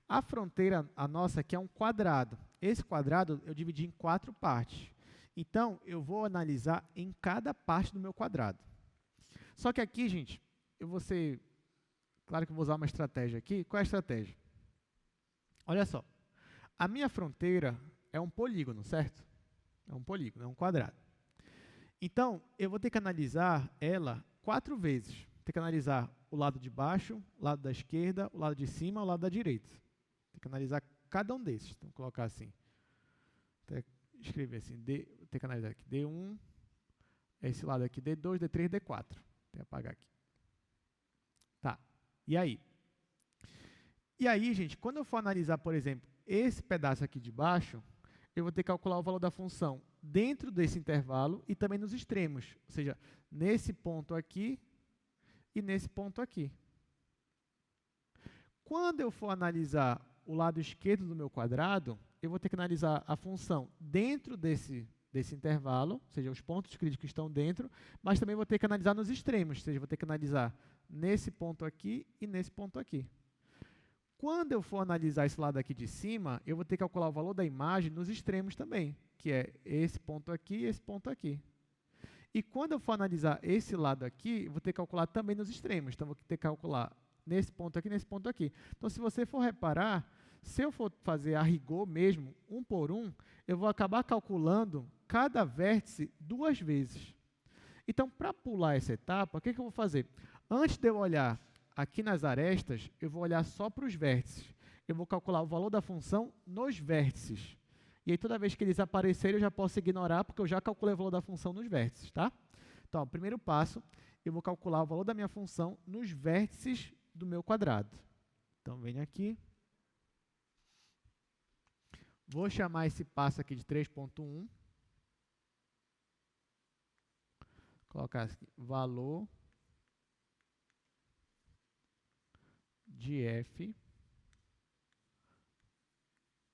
[SPEAKER 1] A fronteira, a nossa aqui, é um quadrado. Esse quadrado eu dividi em 4 partes. Então, eu vou analisar em cada parte do meu quadrado. Só que aqui, gente, eu vou ser... Claro que eu vou usar uma estratégia aqui. Qual é a estratégia? Olha só. A minha fronteira é um polígono, certo? É um polígono, é um quadrado. Então, eu vou ter que analisar ela 4 vezes. Vou ter que analisar o lado de baixo, o lado da esquerda, o lado de cima, o lado da direita. Tem que analisar cada um desses. Então, vou colocar assim. Vou escrever assim. Vou ter que analisar aqui. D1, esse lado aqui, D2, D3, D4. Vou apagar aqui. Tá. E aí? E aí, gente, quando eu for analisar, por exemplo, esse pedaço aqui de baixo, eu vou ter que calcular o valor da função dentro desse intervalo e também nos extremos, ou seja, nesse ponto aqui e nesse ponto aqui. Quando eu for analisar o lado esquerdo do meu quadrado, eu vou ter que analisar a função dentro desse intervalo, ou seja, os pontos críticos estão dentro, mas também vou ter que analisar nos extremos, ou seja, vou ter que analisar nesse ponto aqui e nesse ponto aqui. Quando eu for analisar esse lado aqui de cima, eu vou ter que calcular o valor da imagem nos extremos também, que é esse ponto aqui e esse ponto aqui. E quando eu for analisar esse lado aqui, eu vou ter que calcular também nos extremos. Então, vou ter que calcular nesse ponto aqui e nesse ponto aqui. Então, se você for reparar, se eu for fazer a rigor mesmo, um por um, eu vou acabar calculando cada vértice 2 vezes. Então, para pular essa etapa, o que eu vou fazer? Antes de eu olhar aqui nas arestas, eu vou olhar só para os vértices. Eu vou calcular o valor da função nos vértices. E aí, toda vez que eles aparecerem, eu já posso ignorar, porque eu já calculei o valor da função nos vértices, tá? Então, ó, primeiro passo, eu vou calcular o valor da minha função nos vértices do meu quadrado. Então, venho aqui. Vou chamar esse passo aqui de 3.1. Colocar aqui, valor de f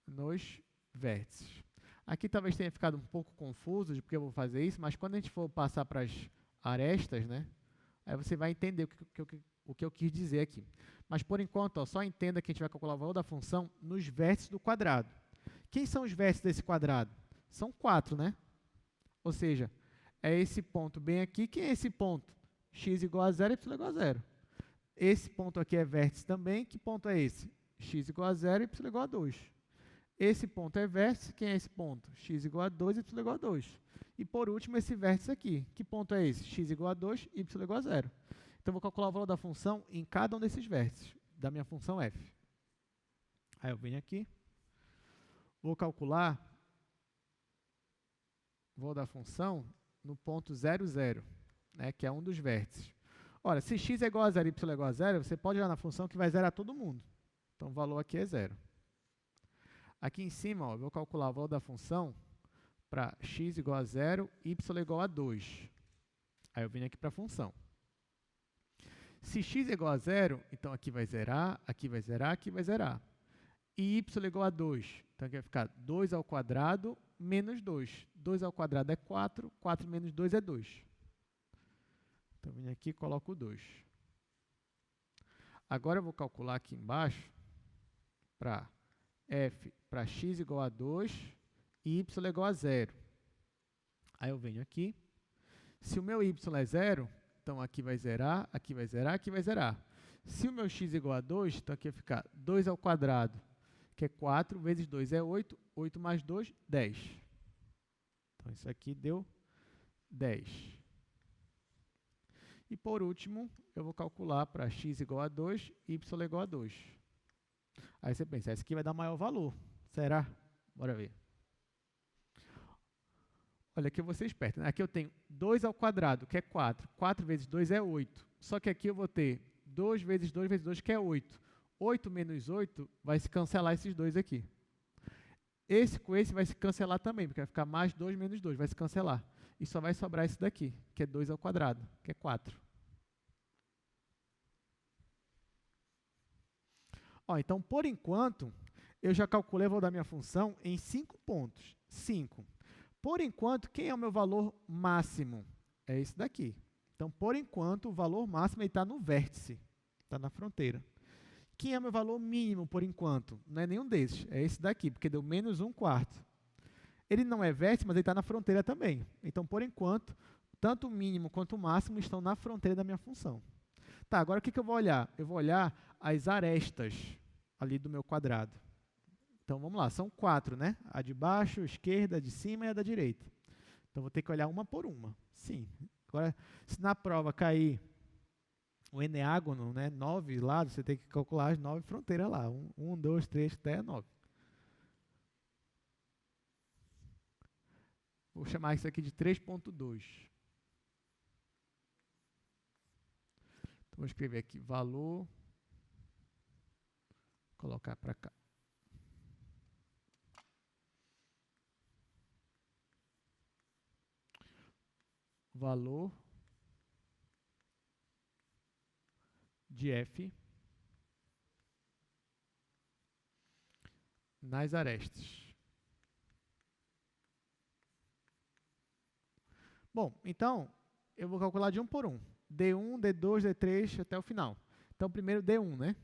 [SPEAKER 1] nos vértices. Aqui talvez tenha ficado um pouco confuso de porque eu vou fazer isso, mas quando a gente for passar para as arestas, né, aí você vai entender o que eu quis dizer aqui. Mas por enquanto, ó, só entenda que a gente vai calcular o valor da função nos vértices do quadrado. Quem são os vértices desse quadrado? São 4, né? Ou seja, é esse ponto bem aqui. Quem é esse ponto? X igual a 0, y igual a 0. Esse ponto aqui é vértice também. Que ponto é esse? X igual a 0, y igual a 2. Esse ponto é vértice. Quem é esse ponto? X igual a 2, y igual a 2. E, por último, esse vértice aqui. Que ponto é esse? X igual a 2, y igual a 0. Então, eu vou calcular o valor da função em cada um desses vértices, da minha função f. Aí eu venho aqui, vou calcular o valor da função no ponto 0, 0, né, que é um dos vértices. Ora, se x é igual a 0 e y é igual a 0, você pode olhar na função que vai zerar todo mundo. Então, o valor aqui é 0. Aqui em cima, ó, eu vou calcular o valor da função para x igual a 0, y igual a 2. Aí eu venho aqui para a função. Se x é igual a 0, então aqui vai zerar, aqui vai zerar, aqui vai zerar. E y igual a 2, então aqui vai ficar 2 ao quadrado menos 2. 2 ao quadrado é 4, 4 menos 2 é 2. Então, eu venho aqui e coloco 2. Agora, eu vou calcular aqui embaixo para f para x igual a 2 e y igual a 0. Aí, eu venho aqui. Se o meu y é 0, então aqui vai zerar, aqui vai zerar, aqui vai zerar. Se o meu x é igual a 2, então aqui vai ficar 2 ao quadrado, que é 4, vezes 2 é 8. 8 mais 2, 10. Então, isso aqui deu 10. E, por último, eu vou calcular para x igual a 2 e y igual a 2. Aí você pensa, esse aqui vai dar maior valor. Será? Bora ver. Olha, aqui eu vou ser esperto, né? Aqui eu tenho 2 ao quadrado, que é 4. 4 vezes 2 é 8. Só que aqui eu vou ter 2 vezes 2 vezes 2, que é 8. 8 menos 8 vai se cancelar esses dois aqui. Esse com esse vai se cancelar também, porque vai ficar mais 2 menos 2, vai se cancelar. E só vai sobrar esse daqui, que é 2 ao quadrado, que é 4. Ó, então, por enquanto, eu já calculei o valor da minha função em 5 pontos. 5. Por enquanto, quem é o meu valor máximo? É esse daqui. Então, por enquanto, o valor máximo está no vértice, está na fronteira. Quem é o meu valor mínimo, por enquanto? Não é nenhum desses, é esse daqui, porque deu menos 1/4. Ele não é vértice, mas ele está na fronteira também. Então, por enquanto, tanto o mínimo quanto o máximo estão na fronteira da minha função. Tá, agora o que eu vou olhar? Eu vou olhar as arestas ali do meu quadrado. Então, vamos lá, são 4, né? A de baixo, a esquerda, a de cima e a da direita. Então, vou ter que olhar uma por uma. Sim. Agora, se na prova cair o eneágono, né, 9 lados, você tem que calcular as 9 fronteiras lá. 1, 2, 3, até 9. Vou chamar isso aqui de 3.2. Então, vou escrever aqui valor, colocar para cá. Valor de f nas arestas. Bom, então, eu vou calcular de um por um. D1, D2, D3 até o final. Então, primeiro D1, né?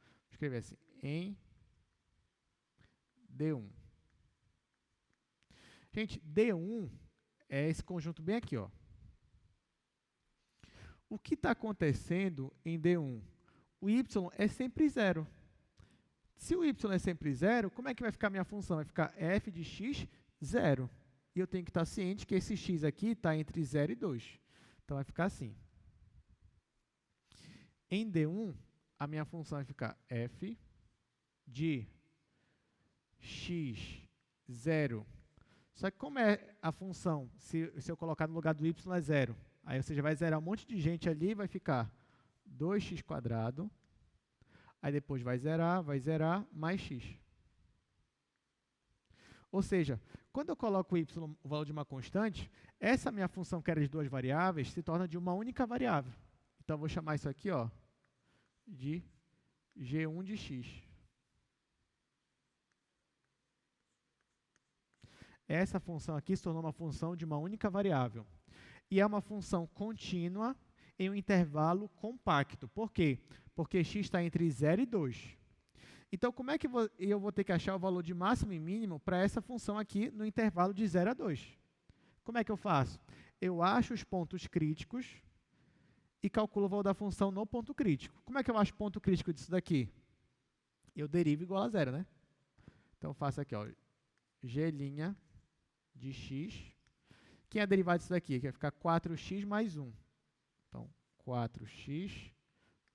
[SPEAKER 1] Vou escrever assim, em D1. Gente, D1 é esse conjunto bem aqui, ó. O que está acontecendo em D1? O y é sempre 0. Se o y é sempre 0, como é que vai ficar a minha função? Vai ficar f de x, 0. E eu tenho que estar ciente que esse x aqui está entre 0 e 2. Então, vai ficar assim. Em D1, a minha função vai ficar f de x, 0. Só que como é a função, se eu colocar no lugar do y é 0, aí você já vai zerar um monte de gente ali, vai ficar 2x², aí depois vai zerar, mais x. Ou seja, quando eu coloco y, o valor de uma constante, essa minha função que era de duas variáveis se torna de uma única variável. Então, eu vou chamar isso aqui, ó, de g1 de x. Essa função aqui se tornou uma função de uma única variável. E é uma função contínua em um intervalo compacto. Por quê? Porque x está entre 0 e 2. Então, como é que eu vou ter que achar o valor de máximo e mínimo para essa função aqui no intervalo de 0 a 2? Como é que eu faço? Eu acho os pontos críticos e calculo o valor da função no ponto crítico. Como é que eu acho o ponto crítico disso daqui? Eu derivo igual a 0, né? Então, eu faço aqui, ó, g' de x. Quem é a derivada disso daqui? Que vai ficar 4x mais 1. Então, 4x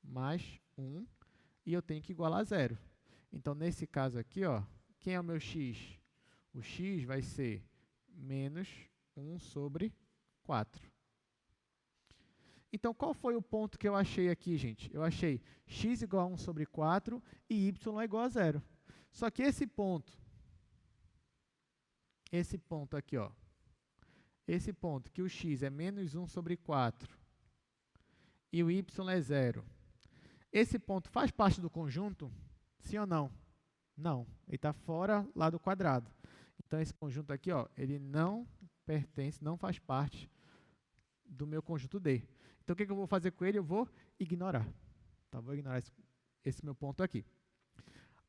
[SPEAKER 1] mais 1. E eu tenho que igualar a 0. Então, nesse caso aqui, ó, quem é o meu x? O x vai ser menos 1 sobre 4. Então, qual foi o ponto que eu achei aqui, gente? Eu achei x igual a 1 sobre 4 e y é igual a 0. Só que esse ponto aqui, ó, esse ponto que o x é menos 1 sobre 4 e o y é 0, esse ponto faz parte do conjunto? Sim ou não? Não, ele está fora lá do quadrado. Então, esse conjunto aqui, ó, ele não pertence, não faz parte do meu conjunto D. Então, o que eu vou fazer com ele? Eu vou ignorar. Tá? Vou ignorar esse meu ponto aqui.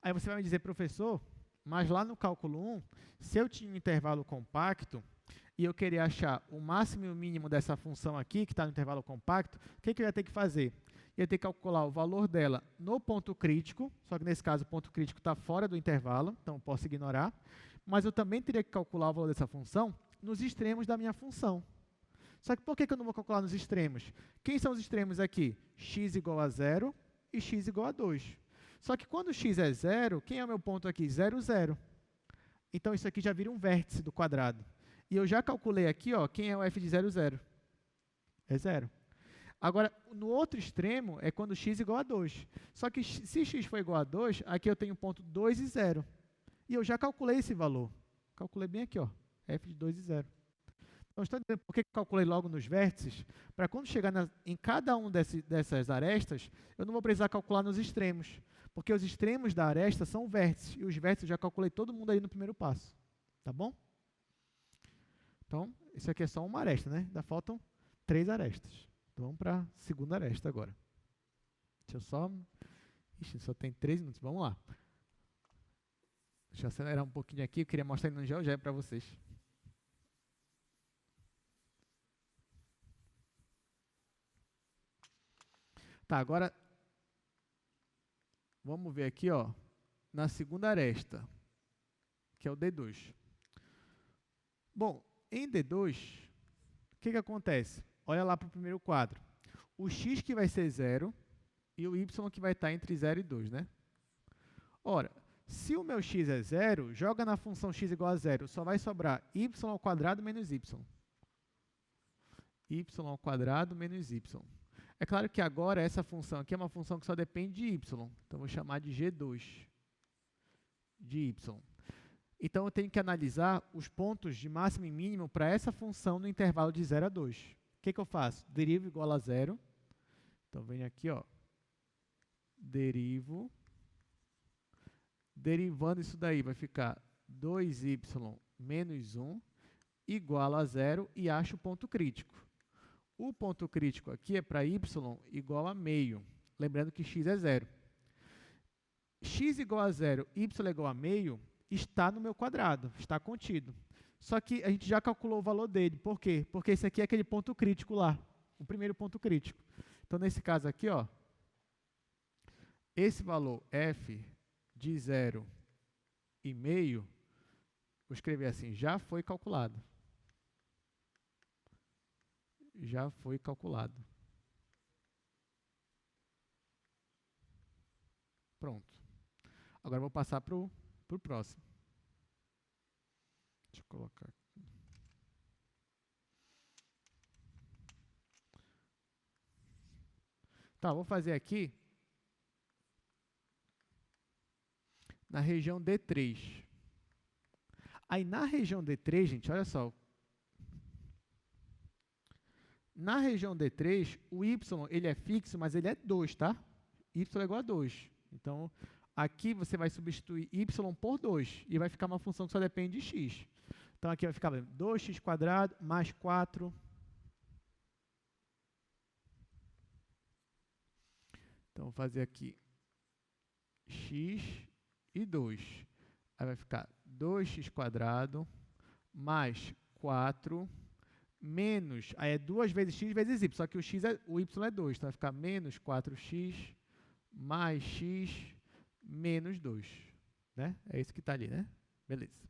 [SPEAKER 1] Aí você vai me dizer, professor, mas lá no cálculo 1, se eu tinha um intervalo compacto e eu queria achar o máximo e o mínimo dessa função aqui, que está no intervalo compacto, o que eu ia ter que fazer? Eu ia ter que calcular o valor dela no ponto crítico, só que nesse caso o ponto crítico está fora do intervalo, então eu posso ignorar. Mas eu também teria que calcular o valor dessa função nos extremos da minha função. Só que por que eu não vou calcular nos extremos? Quem são os extremos aqui? X igual a 0 e x igual a 2. Só que quando x é 0, quem é o meu ponto aqui? 0, 0. Então, isso aqui já vira um vértice do quadrado. E eu já calculei aqui, ó, quem é o f de 0, 0. É 0. Agora, no outro extremo é quando x igual a 2. Só que se x for igual a 2, aqui eu tenho ponto 2 e 0. E eu já calculei esse valor. Calculei bem aqui, ó, f de 2 e 0. Então, estou entendendo por que eu calculei logo nos vértices? Para quando chegar em cada um dessas arestas, eu não vou precisar calcular nos extremos. Porque os extremos da aresta são vértices. E os vértices eu já calculei todo mundo aí no primeiro passo. Tá bom? Então, isso aqui é só uma aresta, né? Ainda faltam 3 arestas. Então, vamos para a segunda aresta agora. Deixa eu só... Ixi, só tem 3 minutos. Vamos lá. Deixa eu acelerar um pouquinho aqui. Eu queria mostrar no GeoGebra para vocês. Tá, agora... Vamos ver aqui, ó, na segunda aresta, que é o D2. Bom, em D2, o que acontece? Olha lá para o primeiro quadro. O x que vai ser 0 e o y que vai estar entre 0 e 2, né? Ora, se o meu x é 0, joga na função x igual a 0, só vai sobrar y ao quadrado menos y. Y ao quadrado menos y. É claro que agora essa função aqui é uma função que só depende de y. Então, vou chamar de G2 de y. Então, eu tenho que analisar os pontos de máximo e mínimo para essa função no intervalo de 0 a 2. O que eu faço? Derivo igual a 0. Então, venho aqui, ó, derivo. Derivando isso daí, vai ficar 2y menos 1 igual a 0 e acho o ponto crítico. O ponto crítico aqui é para y igual a meio. Lembrando que x é 0. X igual a 0, y igual a meio, está no meu quadrado, está contido. Só que a gente já calculou o valor dele. Por quê? Porque esse aqui é aquele ponto crítico lá, o primeiro ponto crítico. Então, nesse caso aqui, ó, esse valor f de 0 e meio, vou escrever assim, já foi calculado. Já foi calculado. Pronto. Agora eu vou passar para o próximo. Deixa eu colocar aqui. Tá, vou fazer aqui na região D3. Aí na região D3, gente, olha só. Na região D3, o y ele é fixo, mas ele é 2, tá? Y é igual a 2. Então, aqui você vai substituir y por 2 e vai ficar uma função que só depende de x. Então, aqui vai ficar 2x² mais 4. Então, vou fazer aqui x e 2. Aí vai ficar 2x² mais 4 menos, aí é 2 vezes x vezes y, só que o y é 2, então vai ficar menos 4x mais x menos 2. né? É isso que está ali, né? Beleza.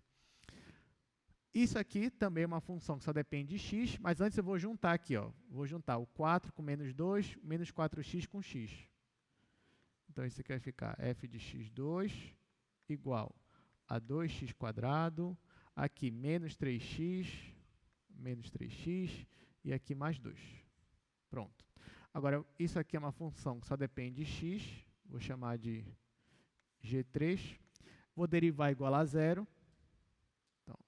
[SPEAKER 1] Isso aqui também é uma função que só depende de x, mas antes eu vou juntar aqui, ó. Vou juntar o 4 com menos 2, menos 4x com x. Então, isso aqui vai ficar f de x2 igual a 2x², aqui menos 3x, e aqui mais 2. Pronto. Agora, isso aqui é uma função que só depende de x, vou chamar de g3. Vou derivar igual a 0. Então,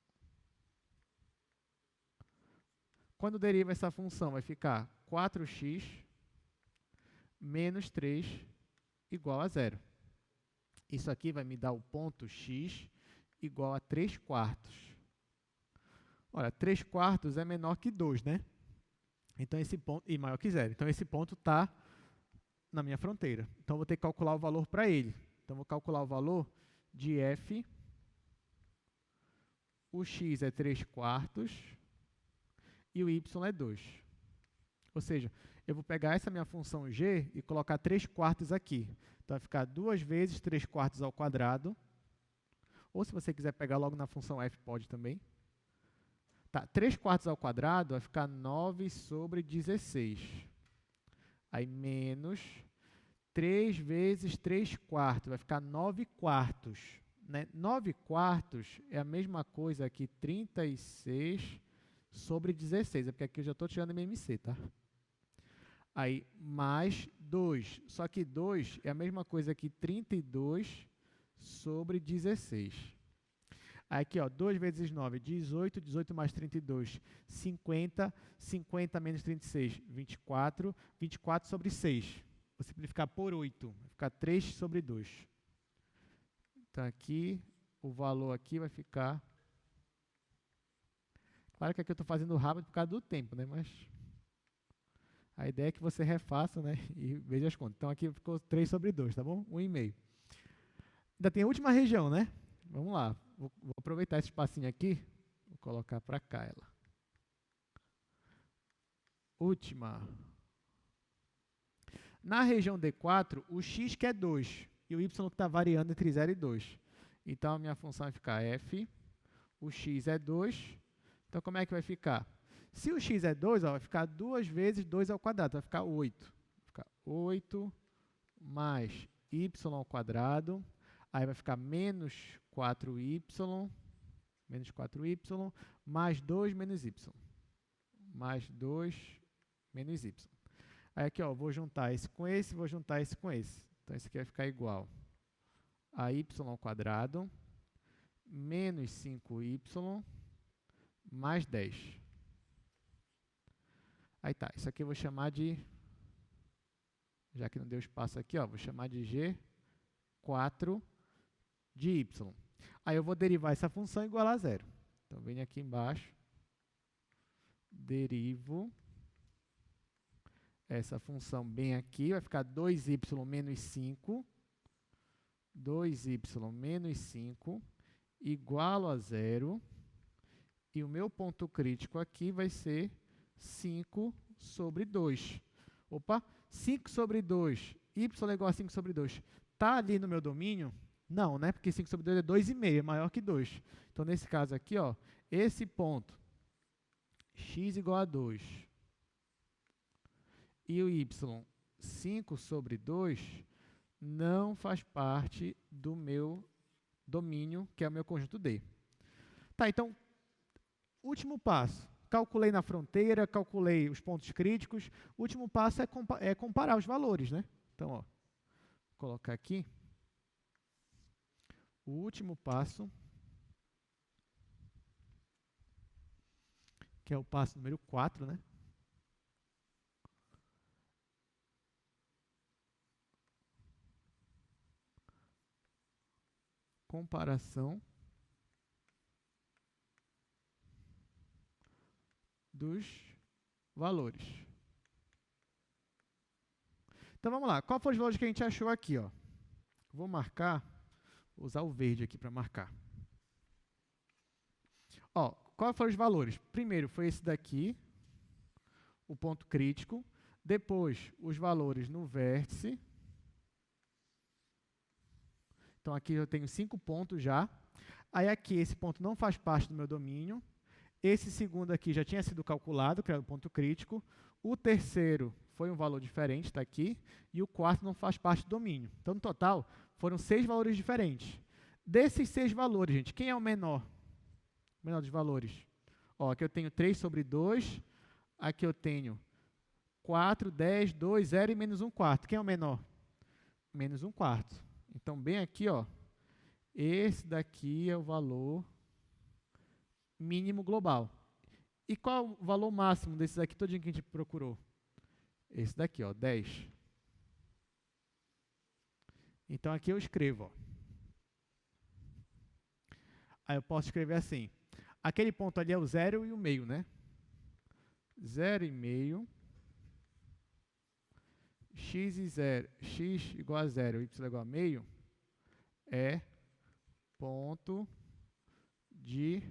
[SPEAKER 1] quando deriva essa função, vai ficar 4x menos 3 igual a 0. Isso aqui vai me dar o ponto x igual a 3/4. Olha, 3/4 é menor que 2, né? Então, esse ponto, e maior que 0. Então, esse ponto está na minha fronteira. Então, eu vou ter que calcular o valor para ele. Então, vou calcular o valor de f. O x é 3/4 e o y é 2. Ou seja, eu vou pegar essa minha função g e colocar 3/4 aqui. Então, vai ficar 2 vezes 3/4 ao quadrado. Ou, se você quiser pegar logo na função f, pode também. Tá, 3/4 ao quadrado vai ficar 9 sobre 16. Aí, menos 3 vezes 3/4 vai ficar 9/4. Né? 9/4 é a mesma coisa que 36 sobre 16. É porque aqui eu já estou tirando MMC, tá? Aí, mais 2. Só que 2 é a mesma coisa que 32 sobre 16. Aí aqui, ó, 2 vezes 9, 18. 18 mais 32, 50. 50 menos 36, 24. 24 sobre 6. Vou simplificar por 8. Vai ficar 3 sobre 2. Então, aqui, o valor aqui vai ficar... Claro que aqui eu estou fazendo rápido por causa do tempo, né? Mas a ideia é que você refaça, né? E veja as contas. Então, aqui ficou 3 sobre 2, tá bom? 1,5. Ainda tem a última região, né? Vamos lá. Vou aproveitar esse espacinho aqui. Vou colocar para cá ela. Última. Na região D4, o x que é 2 e o y que está variando entre 0 e 2. Então, a minha função vai ficar f. O x é 2. Então, como é que vai ficar? Se o x é 2, ó, vai ficar 2 vezes 2 ao quadrado. Vai ficar 8. Vai ficar 8 mais y ao quadrado. Aí vai ficar menos 4y, mais 2 menos y. Mais 2 menos y. Aí aqui, ó, vou juntar esse com esse, vou juntar esse com esse. Então, esse aqui vai ficar igual a y ao quadrado, menos 5y, mais 10. Aí tá, isso aqui eu vou chamar de, já que não deu espaço aqui, ó, vou chamar de G4 de y. Aí eu vou derivar essa função igual a 0. Então, venho aqui embaixo, derivo essa função bem aqui, vai ficar 2y menos 5, 2y menos 5, igual a 0, e o meu ponto crítico aqui vai ser 5 sobre 2. Opa, 5 sobre 2, y é igual a 5 sobre 2. Está ali no meu domínio? Não, né? Porque 5 sobre 2 é 2,5, é maior que 2. Então, nesse caso aqui, ó, esse ponto, x igual a 2, e o y, 5 sobre 2, não faz parte do meu domínio, que é o meu conjunto D. Tá, então, último passo. Calculei na fronteira, calculei os pontos críticos. O último passo é comparar os valores, né? Então, ó, vou colocar aqui. O último passo, que é o passo número 4, né? Comparação dos valores. Então, vamos lá. Qual foram os valores que a gente achou aqui, ó? Vou marcar, vou usar o verde aqui para marcar. Ó, quais foram os valores? Primeiro foi esse daqui, o ponto crítico. Depois, os valores no vértice. Então, aqui eu tenho 5 pontos já. Aí, aqui, esse ponto não faz parte do meu domínio. Esse segundo aqui já tinha sido calculado, que era o ponto crítico. O terceiro foi um valor diferente, está aqui. E o quarto não faz parte do domínio. Então, no total, foram 6 valores diferentes. Desses 6 valores, gente, quem é o menor? O menor dos valores. Ó, aqui eu tenho 3 sobre 2. Aqui eu tenho 4, 10, 2, 0 e menos 1 quarto. Quem é o menor? Menos 1 quarto. Então, bem aqui, ó, esse daqui é o valor mínimo global. E qual é o valor máximo desses aqui todinho que a gente procurou? Esse daqui, ó, 10. Então, aqui eu escrevo, ó. Aí eu posso escrever assim. Aquele ponto ali é o 0 e o meio, né? 0 e meio. X igual a 0, y igual a meio, é ponto de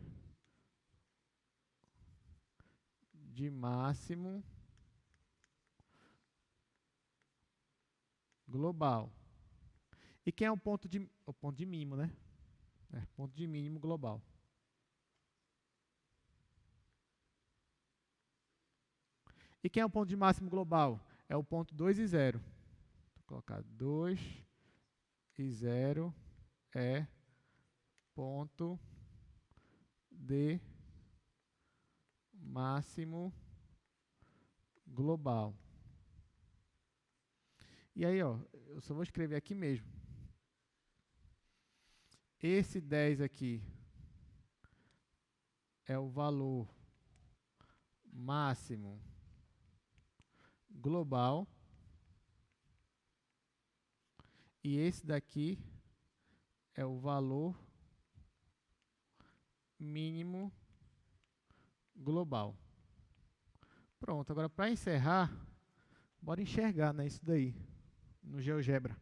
[SPEAKER 1] máximo global. E quem é o ponto de mínimo, né? Ponto de mínimo global. E quem é o ponto de máximo global? É o ponto 2 e 0. Vou colocar 2 e 0 é ponto de máximo global. E aí, ó, eu só vou escrever aqui mesmo. Esse 10 aqui é o valor máximo global. E esse daqui é o valor mínimo global. Pronto, agora para encerrar, bora enxergar, né, isso daí no GeoGebra.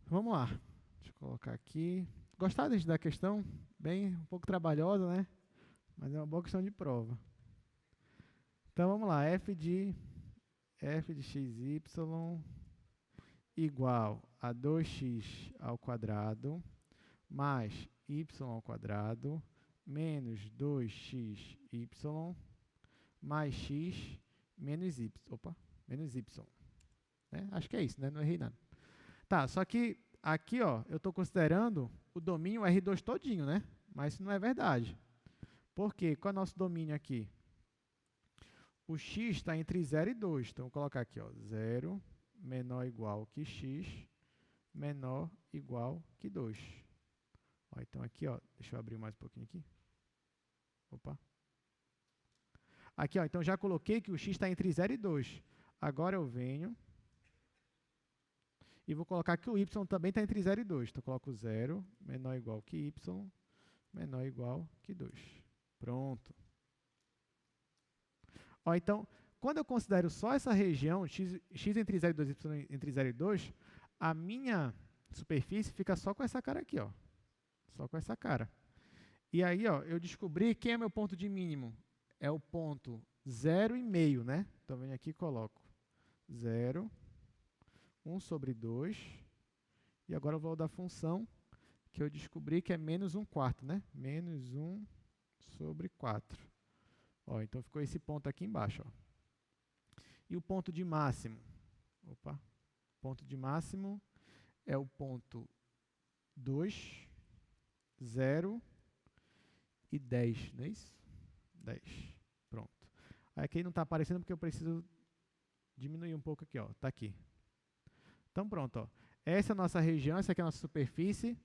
[SPEAKER 1] Vamos lá. Deixa eu colocar aqui. Gostaram da questão? Bem, um pouco trabalhosa, né? Mas é uma boa questão de prova. Então, vamos lá. F de xy igual a 2x ao quadrado mais y ao quadrado menos 2xy mais x menos y. Opa, menos y. Né? Acho que é isso, né? Não errei nada. Tá, só que aqui, ó, eu estou considerando o domínio R2 todinho, né? Mas isso não é verdade. Por quê? Qual é o nosso domínio aqui? O x está entre 0 e 2. Então, vou colocar aqui, ó, 0 menor ou igual que x menor ou igual que 2. Ó, então, aqui, ó, deixa eu abrir mais um pouquinho aqui. Opa. Aqui, ó, então, já coloquei que o x está entre 0 e 2. Agora eu venho e vou colocar que o y também está entre 0 e 2. Então, eu coloco 0 menor ou igual que y menor ou igual que 2. Pronto. Ó, então, quando eu considero só essa região, x entre 0 e 2, y entre 0 e 2, a minha superfície fica só com essa cara aqui, ó. Só com essa cara. E aí, ó, eu descobri quem é meu ponto de mínimo. É o ponto 0,5, né? Então, venho aqui e coloco 0, 1 sobre 2. E agora eu vou da função que eu descobri que é menos 1 quarto, né? Menos 1 sobre 4. Ó, então, ficou esse ponto aqui embaixo. Ó. E o ponto de máximo? Opa. Ponto de máximo é o ponto 2, 0 e 10, não é isso? 10. Pronto. Aí aqui não está aparecendo porque eu preciso diminuir um pouco aqui. Está aqui. Então, pronto. Ó. Essa é a nossa região, essa aqui é a nossa superfície.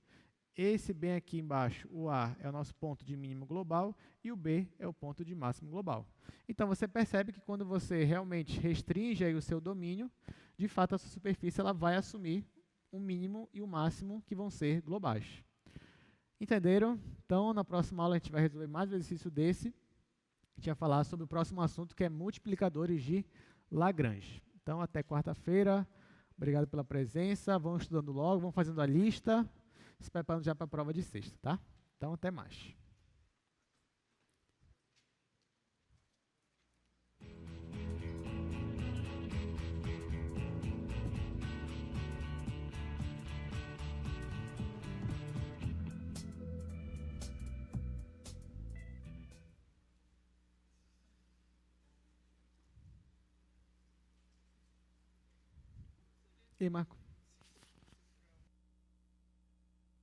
[SPEAKER 1] Esse bem aqui embaixo, o A, é o nosso ponto de mínimo global e o B é o ponto de máximo global. Então, você percebe que quando você realmente restringe aí o seu domínio, de fato, a sua superfície ela vai assumir o mínimo e o máximo que vão ser globais. Entenderam? Então, na próxima aula, a gente vai resolver mais um exercício desse. A gente vai falar sobre o próximo assunto, que é multiplicadores de Lagrange. Então, até quarta-feira. Obrigado pela presença. Vamos estudando logo, vamos fazendo a lista. Se preparando já para a prova de sexta, tá? Então, até mais. E aí, Marco?